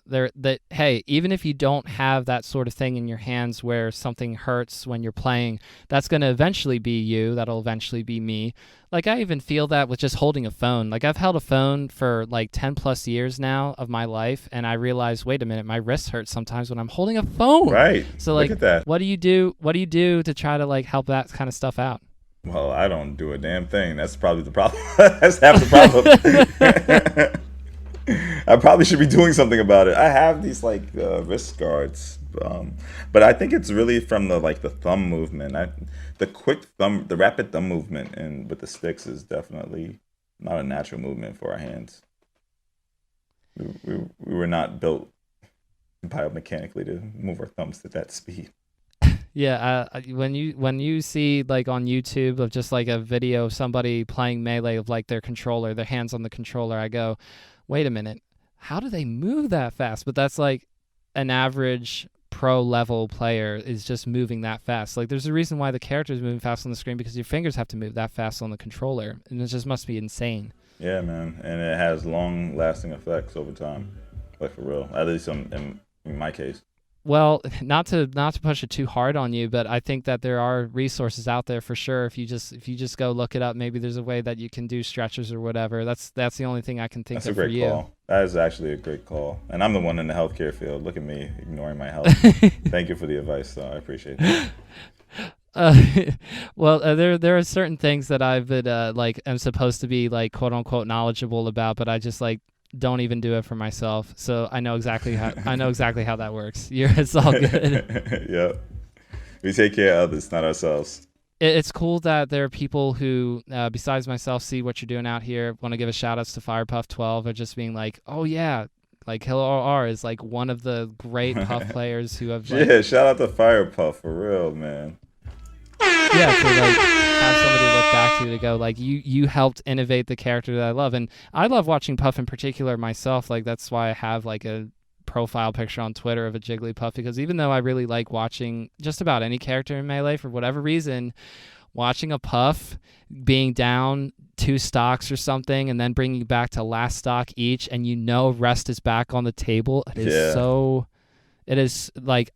hey, even if you don't have that sort of thing in your hands where something hurts when you're playing, that's going to eventually be you. That'll eventually be me. Like, I even feel that with just holding a phone. Like, I've held a phone for like 10 plus years now of my life, and I realize, wait a minute, my wrists hurt sometimes when I'm holding a phone. Right. So like, look at that. What do you do to try to like help that kind of stuff out? Well, I don't do a damn thing. That's probably the problem. That's half the problem. I probably should be doing something about it. I have these like wrist guards, but I think it's really from the thumb movement. The rapid thumb movement and with the sticks is definitely not a natural movement for our hands. We were not built biomechanically to move our thumbs at that speed. Yeah, when you see like on YouTube of just like a video of somebody playing Melee of like their hands on the controller, I go, wait a minute, how do they move that fast? But that's like an average pro level player is just moving that fast. Like, there's a reason why the character is moving fast on the screen, because your fingers have to move that fast on the controller, and it just must be insane. Yeah, man, and it has long lasting effects over time, like for real. At least in my case. Well, not to push it too hard on you, but I think that there are resources out there for sure. If you just go look it up, maybe there's a way that you can do stretches or whatever. That's the only thing I can think of for you. That's a great call. That is actually a great call. And I'm the one in the healthcare field. Look at me ignoring my health. Thank you for the advice, though. I appreciate it. Well, there are certain things that I've been am supposed to be like quote unquote knowledgeable about, but I just like don't even do it for myself. So I know exactly how that works. It's all good. Yep. We take care of others, not ourselves. It's cool that there are people who, besides myself, see what you're doing out here. Want to give a shout outs to Firepuff 12 or just being like, oh yeah, like KillaOR is like one of the great puff players who have. Like, yeah, shout out to Firepuff for real, man. Yeah, to like have somebody look back to go like you helped innovate the character that I love, and I love watching Puff in particular myself. Like, that's why I have like a profile picture on Twitter of a Jigglypuff, because even though I really like watching just about any character in Melee, for whatever reason, watching a Puff being down 2 stocks or something and then bringing back to last stock each, and rest is back on the table. It is like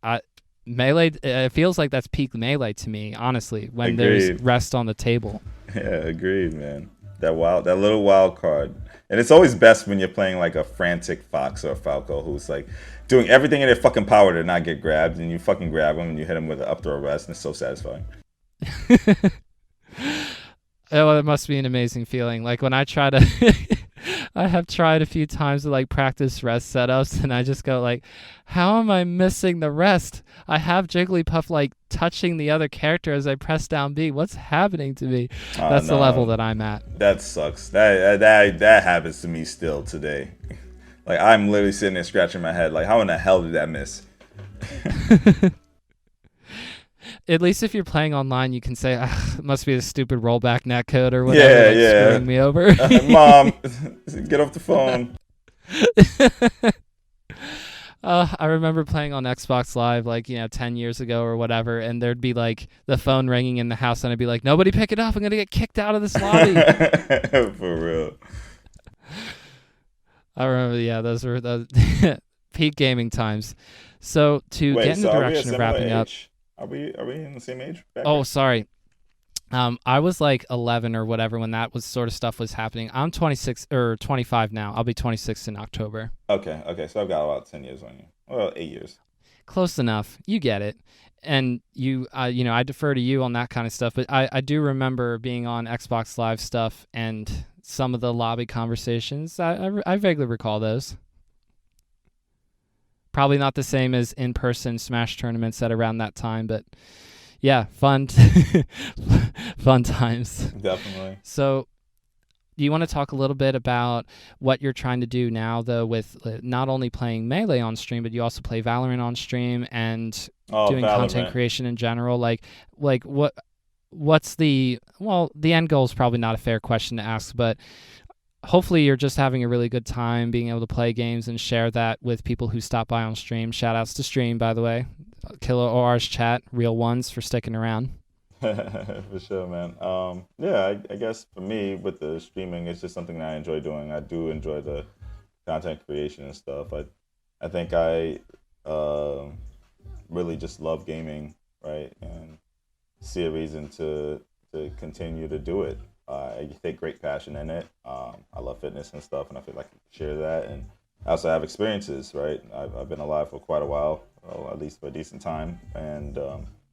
Melee, it feels like that's peak Melee to me, honestly, when there's rest on the table. Yeah, agreed, man. That little wild card. And it's always best when you're playing like a frantic Fox or a Falco who's like doing everything in their fucking power to not get grabbed, and you fucking grab them and you hit them with an up throw rest, and it's so satisfying. Oh, it must be an amazing feeling. Like when I try to, I have tried a few times to like practice rest setups, and I just go like, how am I missing the rest? I have Jigglypuff like touching the other character as I press down B. What's happening to me? That's the level that I'm at. That sucks. That happens to me still today. Like I'm literally sitting there scratching my head. Like how in the hell did that miss? At least if you're playing online, you can say, it must be a stupid rollback netcode or whatever screwing me over. Mom, get off the phone. I remember playing on Xbox Live 10 years ago or whatever, and there'd be like the phone ringing in the house, and I'd be like, nobody pick it up. I'm going to get kicked out of this lobby. For real. I remember, those were the peak gaming times. So to get in the direction of wrapping up. Are we in the same age? Sorry. I was like 11 or whatever when that was sort of stuff was happening. I'm 26 or 25 now. I'll be 26 in October. Okay. So I've got about 10 years on you. Well, 8 years. Close enough. You get it. And you, I defer to you on that kind of stuff. But I do remember being on Xbox Live stuff and some of the lobby conversations. I vaguely recall those. Probably not the same as in-person Smash tournaments at around that time, but yeah, fun times. Definitely. So do you want to talk a little bit about what you're trying to do now, though, with not only playing Melee on stream, but you also play Valorant on stream and doing Valorant. Content creation in general? Like what's the end goal is probably not a fair question to ask, but hopefully you're just having a really good time being able to play games and share that with people who stop by on stream. Shout outs to stream, by the way. KillaOR's chat, real ones for sticking around. For sure, man. I guess for me with the streaming, it's just something that I enjoy doing. I do enjoy the content creation and stuff. I think I really just love gaming, right? And see a reason to continue to do it. I take great passion in it. I love fitness and stuff, and I feel like I can share that. And I also have experiences, right? I've been alive for quite a while, well, at least for a decent time, and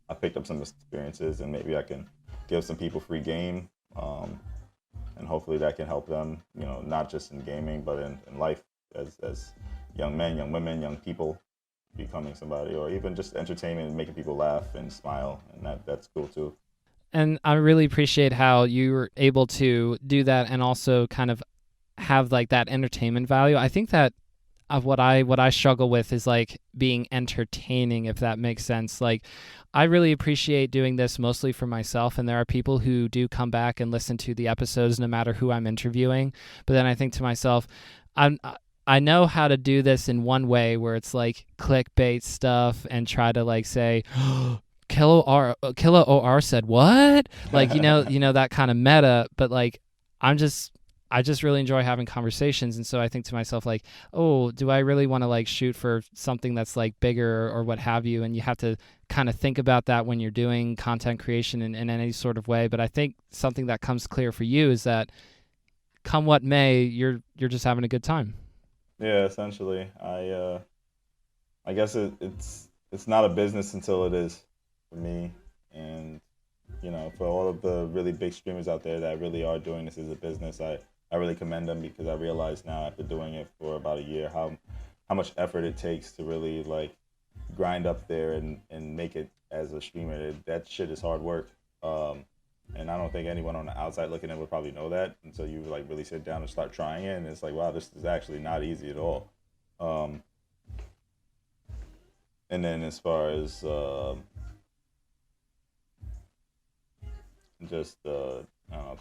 I picked up some experiences, and maybe I can give some people free game, and hopefully that can help them, not just in gaming, but in life as young men, young women, young people becoming somebody, or even just entertainment and making people laugh and smile, and that's cool too. And I really appreciate how you were able to do that and also kind of have like that entertainment value. I think that what I struggle with is like being entertaining, if that makes sense. Like I really appreciate doing this mostly for myself, and there are people who do come back and listen to the episodes no matter who I'm interviewing. But then I think to myself, I know how to do this in one way where it's like clickbait stuff and try to like say KillaOR said what? Like, that kind of meta, but like I just really enjoy having conversations. And so I think to myself like, oh, do I really want to like shoot for something that's like bigger or what have you? And you have to kind of think about that when you're doing content creation in any sort of way. But I think something that comes clear for you is that come what may, you're just having a good time. Yeah, essentially. I guess it's not a business until it is. For me, and for all of the really big streamers out there that really are doing this as a business, I really commend them, because I realize now after doing it for about a year how much effort it takes to really like grind up there and make it as a streamer. That shit is hard work, and I don't think anyone on the outside looking in would probably know that until you like really sit down and start trying it, and it's like, wow, this is actually not easy at all. And then as far as just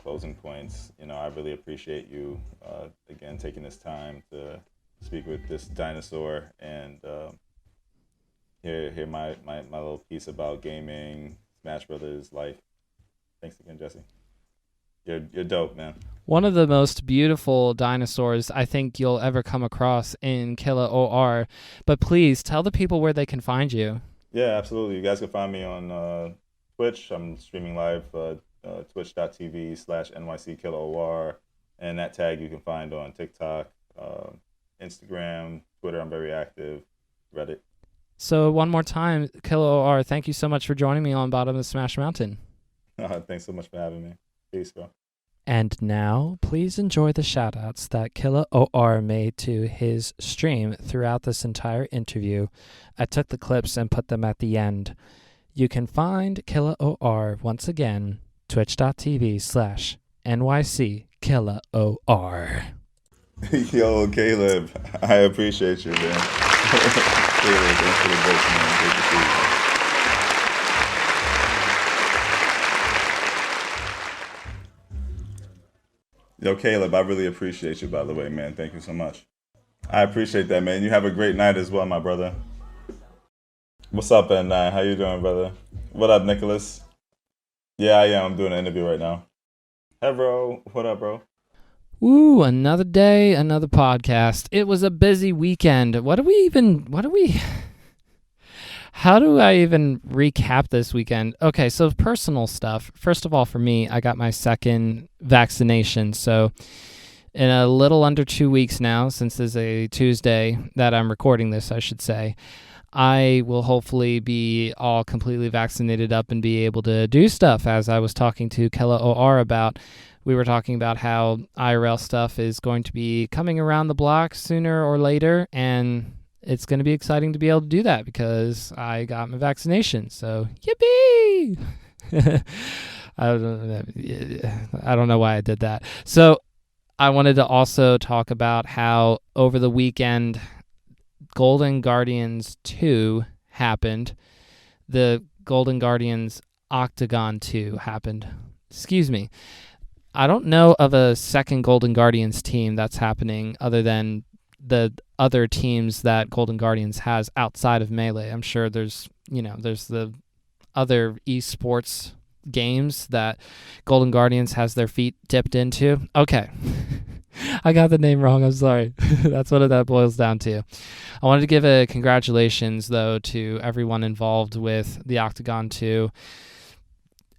closing points, I really appreciate you again taking this time to speak with this dinosaur and hear my little piece about gaming, Smash Brothers, life. Thanks again, Jesse. You're dope, man. One of the most beautiful dinosaurs I think you'll ever come across in KillaOR. But please tell the people where they can find you. Yeah, absolutely. You guys can find me on Twitch. I'm streaming live twitch.tv/NYCKillaOR, and that tag you can find on TikTok, Instagram, Twitter. I'm very active, Reddit. So one more time, KillaOR, thank you so much for joining me on Bottom of the Smash Mountain. Thanks so much for having me. Peace, bro. And now, please enjoy the shoutouts that KillaOR made to his stream throughout this entire interview. I took the clips and put them at the end. You can find KillaOR once again, twitch.tv/NYC KillaOR. Yo, Caleb, I appreciate you, man. Caleb, thanks for the voice, man. Great to see you. Yo, Caleb, I really appreciate you, by the way, man. Thank you so much. I appreciate that, man. You have a great night as well, my brother. What's up, N9? How you doing, brother? What up, Nicholas? Yeah, I am. I'm doing an interview right now. Hey, bro. What up, bro? Woo, another day, another podcast. It was a busy weekend. How do I even recap this weekend? Okay, so personal stuff. First of all, for me, I got my second vaccination. So in a little under 2 weeks now, since it's a Tuesday that I'm recording this, I should say, I will hopefully be all completely vaccinated up and be able to do stuff. As I was talking to KillaOR about, we were talking about how IRL stuff is going to be coming around the block sooner or later, and it's going to be exciting to be able to do that because I got my vaccination. So, yippee! I don't know why I did that. So, I wanted to also talk about how over the weekend, Golden Guardians 2 happened. The Golden Guardians Octagon 2 happened. Excuse me. I don't know of a second Golden Guardians team that's happening other than the other teams that Golden Guardians has outside of Melee. I'm sure there's the other esports games that Golden Guardians has their feet dipped into. Okay. I got the name wrong. I'm sorry. That's what that boils down to. I wanted to give a congratulations, though, to everyone involved with the Octagon 2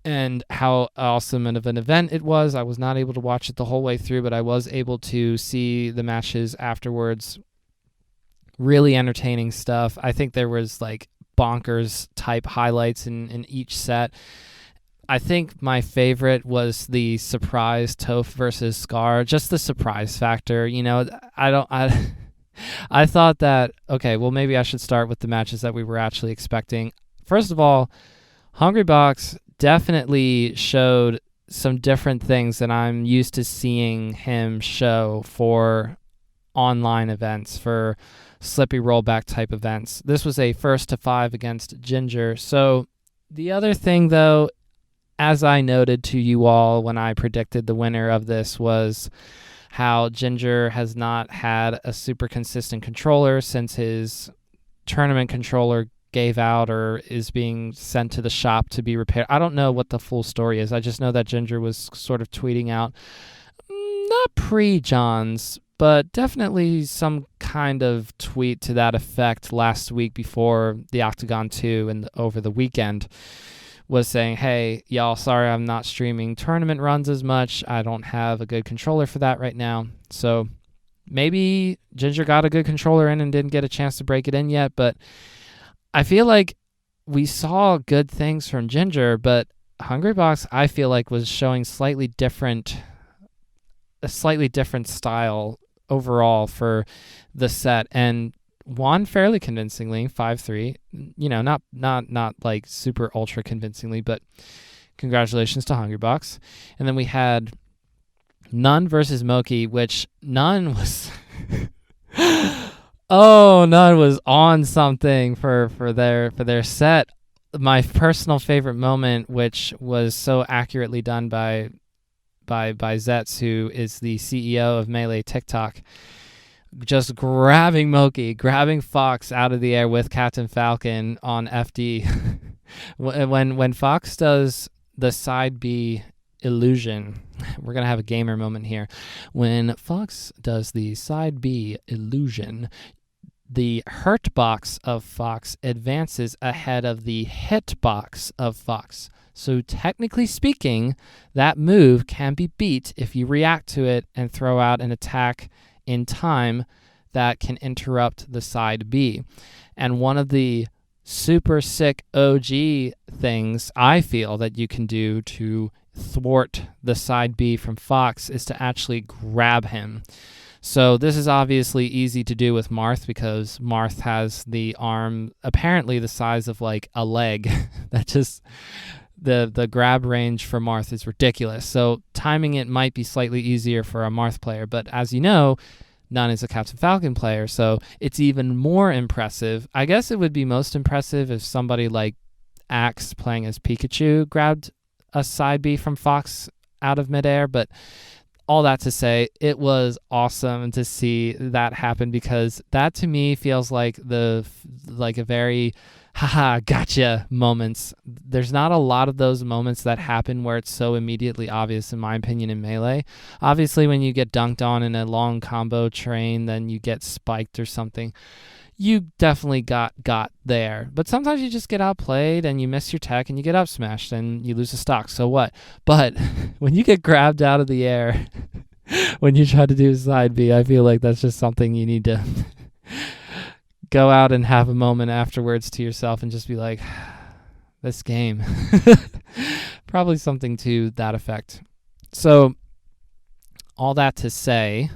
and how awesome of an event it was. I was not able to watch it the whole way through, but I was able to see the matches afterwards. Really entertaining stuff. I think there was like bonkers type highlights in each set. I think my favorite was the surprise Toph versus Scar. Just the surprise factor. I thought that, okay, well, maybe I should start with the matches that we were actually expecting. First of all, Hungrybox definitely showed some different things than I'm used to seeing him show for online events, for slippy rollback type events. This was a 1-to-5 against Ginger. So the other thing, though, as I noted to you all when I predicted the winner of this, was how Ginger has not had a super consistent controller since his tournament controller gave out or is being sent to the shop to be repaired. I don't know what the full story is. I just know that Ginger was sort of tweeting out, not pre-Johns, but definitely some kind of tweet to that effect last week before the Octagon 2 and over the weekend, was saying, hey, y'all, sorry I'm not streaming tournament runs as much. I don't have a good controller for that right now. So maybe Ginger got a good controller in and didn't get a chance to break it in yet, but I feel like we saw good things from Ginger, but Hungrybox, I feel like, was showing a slightly different style overall for the set, and won fairly convincingly, 5-3. Not like super ultra convincingly, but congratulations to Hungrybox. And then we had Nun versus Moki, which Nun was Nun was on something for their set. My personal favorite moment, which was so accurately done by Zetz, who is the CEO of Melee TikTok, just grabbing Fox out of the air with Captain Falcon on FD. when Fox does the side B illusion, we're going to have a gamer moment here. When Fox does the side B illusion, the hurt box of Fox advances ahead of the hit box of Fox. So technically speaking, that move can be beat if you react to it and throw out an attack in time that can interrupt the side B. And one of the super sick OG things I feel that you can do to thwart the side B from Fox is to actually grab him. So this is obviously easy to do with Marth because Marth has the arm apparently the size of like a leg. That just the grab range for Marth is ridiculous. So timing it might be slightly easier for a Marth player, but as you know, none is a Captain Falcon player, so it's even more impressive. I guess it would be most impressive if somebody like Axe playing as Pikachu grabbed a side B from Fox out of midair, but all that to say, it was awesome to see that happen because that to me feels like a very haha gotcha moments. There's not a lot of those moments that happen where it's so immediately obvious, in my opinion, in Melee. Obviously, when you get dunked on in a long combo train, then you get spiked or something. You definitely got there. But sometimes you just get outplayed and you miss your tech and you get up smashed and you lose a stock. So what? But when you get grabbed out of the air when you try to do side B, I feel like that's just something you need to go out and have a moment afterwards to yourself and just be like, this game. Probably something to that effect. So all that to say,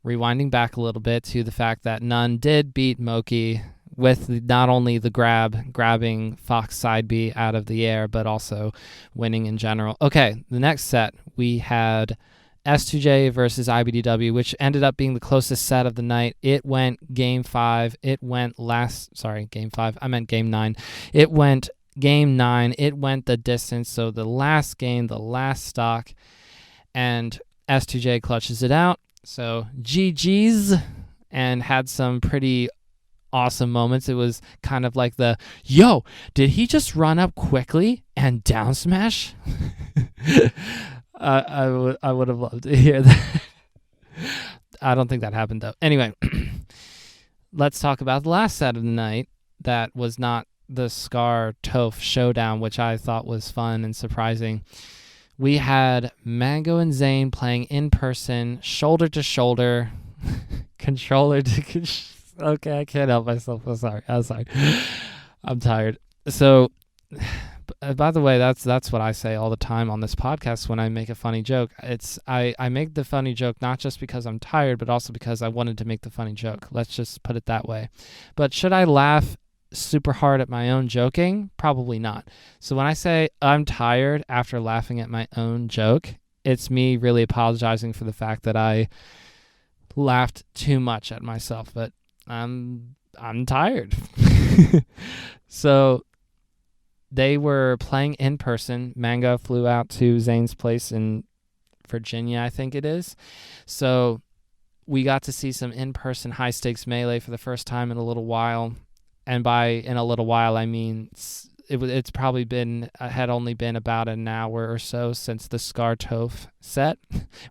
rewinding back a little bit to the fact that None did beat Moki with not only the grabbing Fox side B out of the air, but also winning in general. Okay, the next set, we had S2J versus IBDW, which ended up being the closest set of the night. It went game 5. It went game 5. I meant game 9. It went game 9. It went the distance. So the last game, the last stock, and S2J clutches it out. So GG's, and had some pretty awesome moments. It was kind of like yo, did he just run up quickly and down smash? I would have loved to hear that. I don't think that happened though. Anyway, let's talk about the last set of the night that was not the Scar Toph showdown, which I thought was fun and surprising. We had Mango and Zane playing in person, shoulder to shoulder, controller to okay, I can't help myself. I'm sorry. I'm tired. So, by the way, that's what I say all the time on this podcast when I make a funny joke. I make the funny joke not just because I'm tired, but also because I wanted to make the funny joke. Let's just put it that way. But should I laugh super hard at my own joking? Probably not. So when I say I'm tired after laughing at my own joke, it's me really apologizing for the fact that I laughed too much at myself, but I'm tired. So they were playing in person. Mango flew out to Zane's place in Virginia, I think it is. So we got to see some in-person high-stakes Melee for the first time in a little while. And by in a little while, I mean it's probably had only been about an hour or so since the Scar Toph set,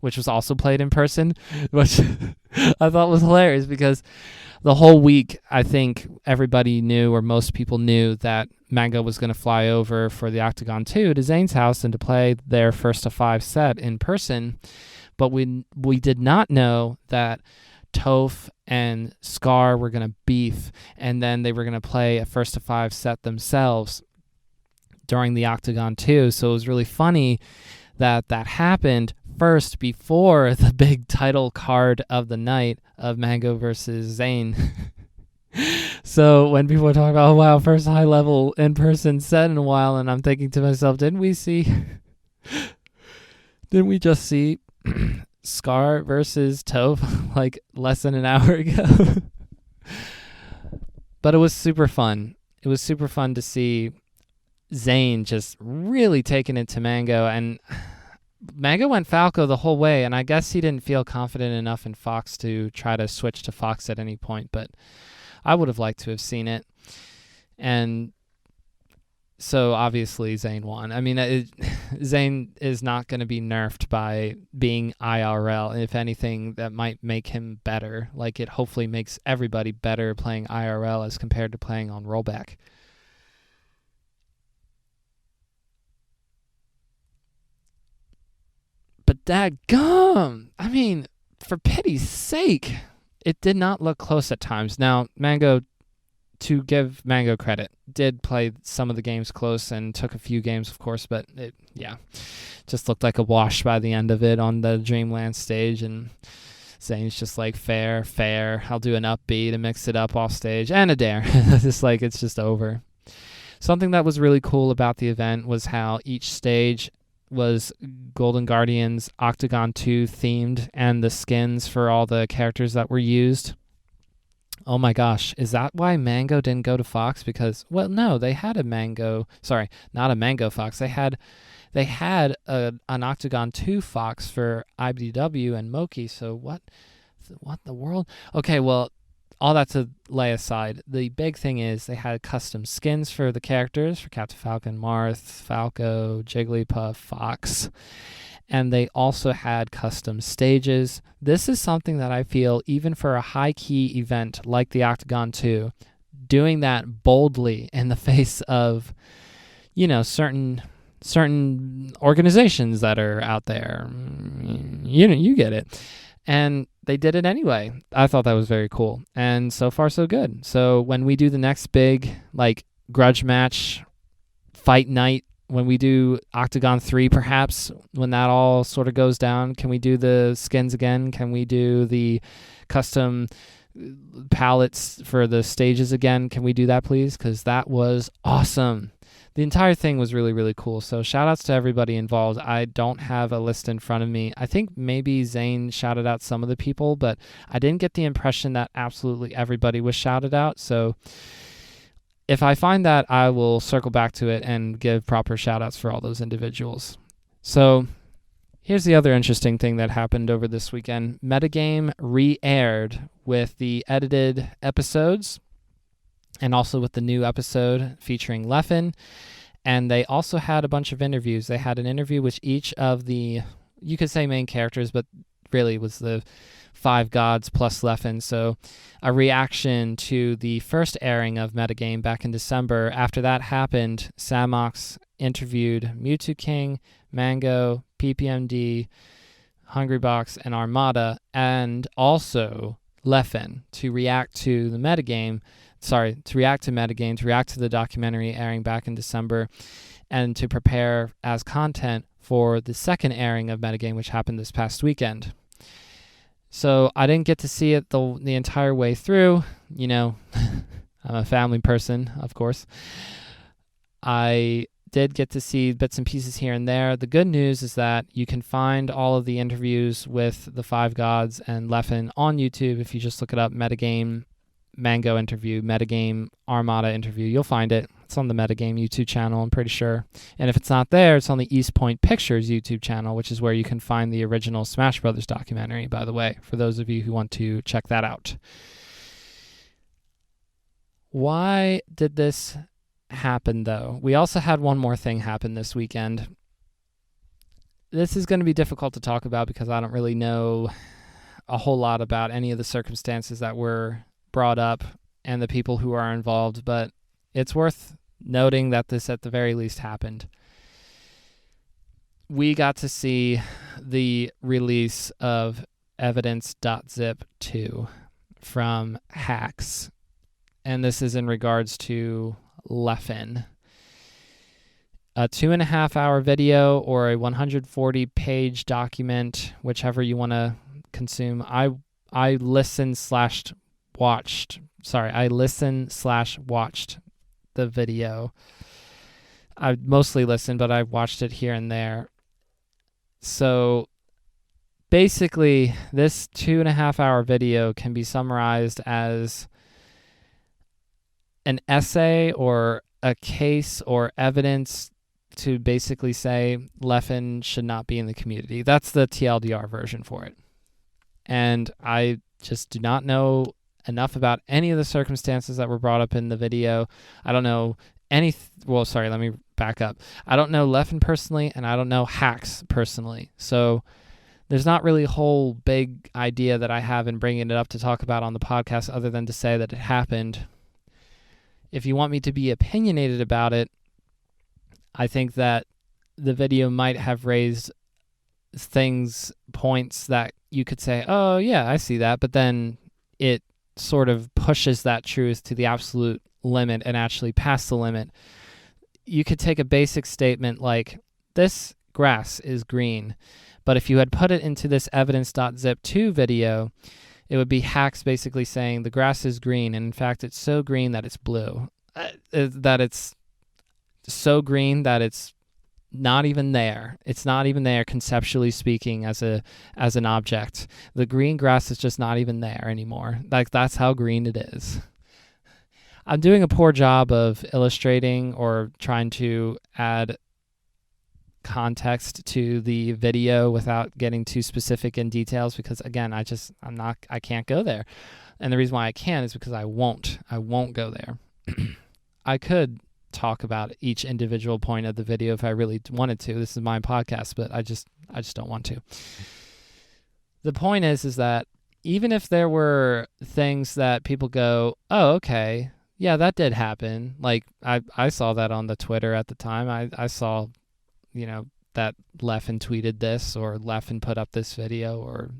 which was also played in person, which I thought was hilarious because the whole week, I think everybody knew, or most people knew, that Mango was going to fly over for the Octagon 2 to Zane's house and to play their first of 5 set in person. But we did not know that Toph and Scar were going to beef, and then they were going to play a first of 5 set themselves during the Octagon 2. So it was really funny that happened first before the big title card of the night of Mango versus Zane. So when people are talking about, oh wow, first high level in-person set in a while, and I'm thinking to myself, didn't we just see Scar versus Toph like less than an hour ago? But it was super fun. It was super fun to see Zane just really taking it to Mango, and Mango went Falco the whole way, and I guess he didn't feel confident enough in Fox to try to switch to Fox at any point, but I would have liked to have seen it. And so obviously Zane won. I mean, Zane is not going to be nerfed by being IRL. If anything, that might make him better. Like, it hopefully makes everybody better playing IRL as compared to playing on rollback. But dadgum, I mean, for pity's sake, it did not look close at times. Now, Mango to give Mango credit, did play some of the games close and took a few games, of course, but it just looked like a wash by the end of it on the Dreamland stage. And Zane's just like, fair. I'll do an upbeat and mix it up off stage and a dare. Just like, it's just over. Something that was really cool about the event was how each stage was Golden Guardians Octagon 2 themed, and the skins for all the characters that were used. Oh my gosh, is that why Mango didn't go to Fox? Because, well, no, they had a Mango, sorry, not a Mango Fox. They had an Octagon 2 Fox for IBDW and Moki, so what the world? Okay, well, all that to lay aside, the big thing is they had custom skins for the characters, for Captain Falcon, Marth, Falco, Jigglypuff, Fox, and they also had custom stages. This is something that I feel, even for a high-key event like the Octagon 2, doing that boldly in the face of, certain organizations that are out there. You get it. And they did it anyway. I thought that was very cool. And so far, so good. So when we do the next big, grudge match, fight night, when we do Octagon 3, perhaps, when that all sort of goes down, can we do the skins again? Can we do the custom palettes for the stages again? Can we do that, please? Because that was awesome. The entire thing was really, really cool. So shout outs to everybody involved. I don't have a list in front of me. I think maybe Zane shouted out some of the people, but I didn't get the impression that absolutely everybody was shouted out. So if I find that, I will circle back to it and give proper shout outs for all those individuals. So here's the other interesting thing that happened over this weekend. Metagame re-aired with the edited episodes, and also with the new episode featuring Leffen. And they also had a bunch of interviews. They had an interview with each of the, you could say main characters, but really it was the 5 gods plus Leffen. So a reaction to the first airing of Metagame back in December. After that happened, Samox interviewed Mewtwo King, Mango, PPMD, Hungrybox, and Armada, and also Leffen to react to the Metagame. To react to Metagame, to react to the documentary airing back in December, and to prepare as content for the second airing of Metagame, which happened this past weekend. So I didn't get to see it the entire way through. I'm a family person, of course. I did get to see bits and pieces here and there. The good news is that you can find all of the interviews with the 5 gods and Leffen on YouTube. If you just look it up, Metagame Mango interview, Metagame Armada interview, you'll find it. It's on the Metagame YouTube channel, I'm pretty sure. And if it's not there, it's on the East Point Pictures YouTube channel, which is where you can find the original Smash Brothers documentary, by the way, for those of you who want to check that out. Why did this happen, though? We also had one more thing happen this weekend. This is going to be difficult to talk about because I don't really know a whole lot about any of the circumstances that were brought up and the people who are involved, but it's worth noting that this at the very least happened. We got to see the release of evidence.zip 2 from Hacks, and this is in regards to Leffen. A 2.5 hour video or a 140-page document, whichever you want to consume. I listened/watched the video. I mostly listened, but I watched it here and there. So basically, this 2.5 hour video can be summarized as an essay or a case or evidence to basically say Leffen should not be in the community. That's the TLDR version for it. And I just do not know enough about any of the circumstances that were brought up in the video. I don't know let me back up. I don't know Leffen personally, and I don't know Hacks personally. So there's not really a whole big idea that I have in bringing it up to talk about on the podcast other than to say that it happened. If you want me to be opinionated about it, I think that the video might have raised points that you could say, oh yeah, I see that, but then it sort of pushes that truth to the absolute limit and actually past the limit. You could take a basic statement like, this grass is green, but if you had put it into this evidence.zip2 video, it would be hacks basically saying the grass is green, and in fact it's so green that it's blue. That it's so green that it's not even there. It's not even there conceptually speaking as an object. The green grass is just not even there anymore. Like, that's how green it is. I'm doing a poor job of illustrating or trying to add context to the video without getting too specific in details because, again, I can't go there. And the reason why I can't is because I won't go there. I could talk about each individual point of the video if I really wanted to. This is my podcast, but I just don't want to. The point is that even if there were things that people go, oh, okay, yeah, that did happen. Like, I saw that on the Twitter at the time. I saw, that Leffen tweeted this, or Leffen put up this video,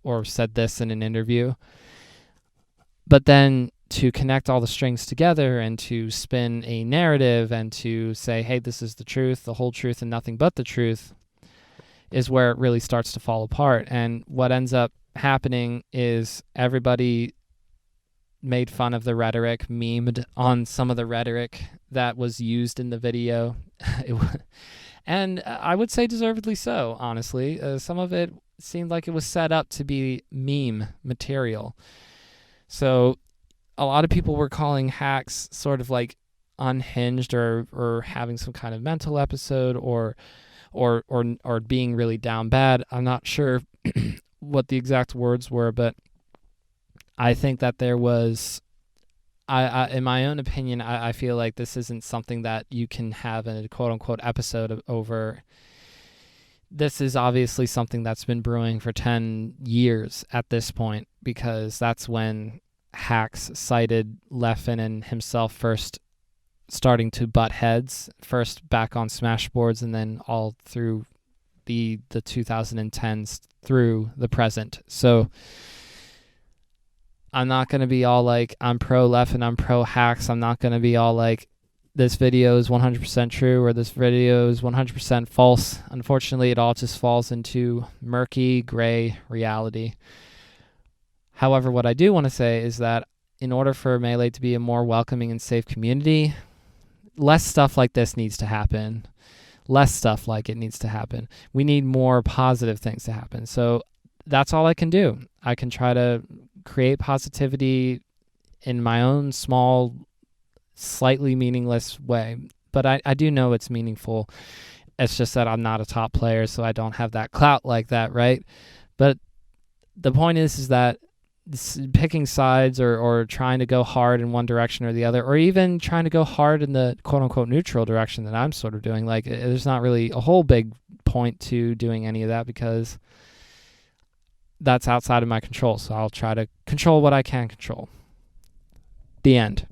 or said this in an interview. But then to connect all the strings together and to spin a narrative and to say, hey, this is the truth, the whole truth, and nothing but the truth, is where it really starts to fall apart. And what ends up happening is everybody made fun of the rhetoric, memed on some of the rhetoric that was used in the video. And I would say deservedly so, honestly. Some of it seemed like it was set up to be meme material. So a lot of people were calling hacks sort of like unhinged or having some kind of mental episode or being really down bad. I'm not sure what the exact words were, but I think that there was, in my own opinion, I feel like this isn't something that you can have a quote-unquote episode over. This is obviously something that's been brewing for 10 years at this point, because that's when hacks cited Leffen and himself first starting to butt heads, first back on Smashboards and then all through the 2010s through the present. So I'm not going to be all like, I'm pro Leffen, I'm pro hacks. I'm not going to be all like, this video is 100% true or this video is 100% false. Unfortunately, it all just falls into murky, gray reality. However, what I do want to say is that in order for Melee to be a more welcoming and safe community, less stuff like this needs to happen. Less stuff like it needs to happen. We need more positive things to happen. So that's all I can do. I can try to create positivity in my own small, slightly meaningless way. But I do know it's meaningful. It's just that I'm not a top player, so I don't have that clout like that, right? But the point is that picking sides or trying to go hard in one direction or the other, or even trying to go hard in the quote-unquote neutral direction that I'm sort of doing, like, there's not really a whole big point to doing any of that because that's outside of my control. So I'll try to control what I can control. The end.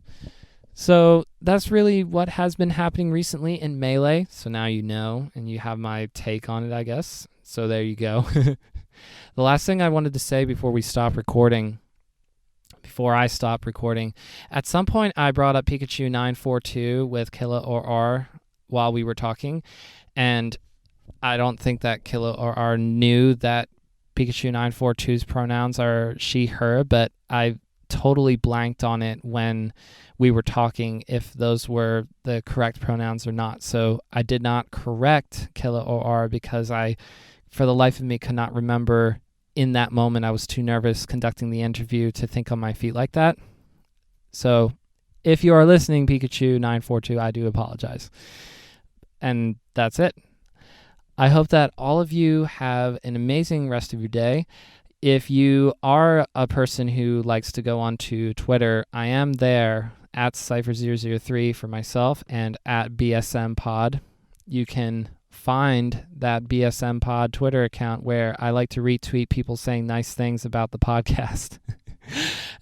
So that's really what has been happening recently in Melee. So now you know, and you have my take on it, I guess. So there you go. The last thing I wanted to say before I stop recording, at some point I brought up Pikachu 942 with KillaOR while we were talking, and I don't think that KillaOR knew that Pikachu 942's pronouns are she, her, but I totally blanked on it when we were talking if those were the correct pronouns or not. So I did not correct KillaOR because I, for the life of me, could not remember in that moment. I was too nervous conducting the interview to think on my feet like that. So if you are listening, Pikachu 942, I do apologize. And that's it. I hope that all of you have an amazing rest of your day. If you are a person who likes to go onto Twitter, I am there at Cypher003 for myself and at BSMPod. You can find that BSM Pod Twitter account where I like to retweet people saying nice things about the podcast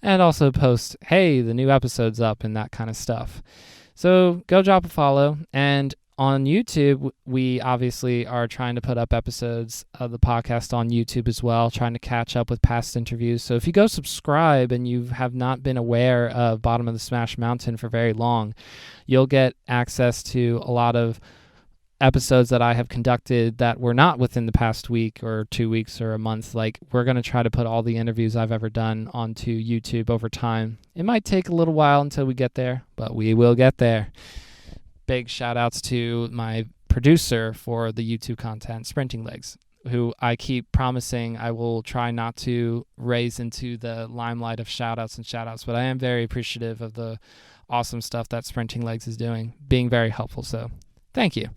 and also post, hey, the new episode's up and that kind of stuff. So go drop a follow. And on YouTube, we obviously are trying to put up episodes of the podcast on YouTube as well, trying to catch up with past interviews. So if you go subscribe and you have not been aware of Bottom of the Smash Mountain for very long, you'll get access to a lot of episodes that I have conducted that were not within the past week or 2 weeks or a month. Like, we're going to try to put all the interviews I've ever done onto YouTube over time. It might take a little while until we get there, but we will get there. Big shout outs to my producer for the YouTube content, SprintingLegs, who I keep promising I will try not to raise into the limelight of shout outs, but I am very appreciative of the awesome stuff that SprintingLegs is doing, being very helpful. So thank you.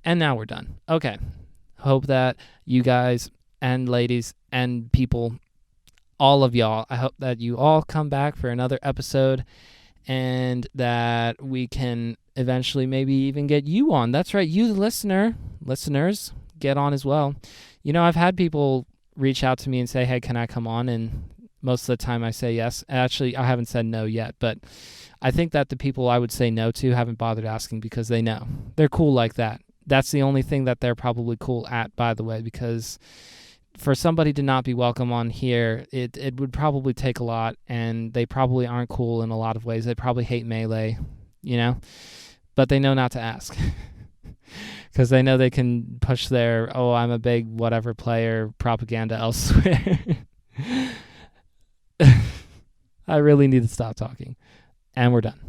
And now we're done. Okay. Hope that you guys and ladies and people, all of y'all, I hope that you all come back for another episode and that we can eventually maybe even get you on. That's right, you, the listeners, get on as well. You know, I've had people reach out to me and say, hey, can I come on? And most of the time I say yes. Actually, I haven't said no yet, but I think that the people I would say no to haven't bothered asking because they know. They're cool like that. That's the only thing that they're probably cool at, by the way, because for somebody to not be welcome on here, it would probably take a lot, and they probably aren't cool in a lot of ways. They probably hate Melee, you know, but they know not to ask because they know they can push their, oh, I'm a big whatever player propaganda elsewhere. I really need to stop talking, and we're done.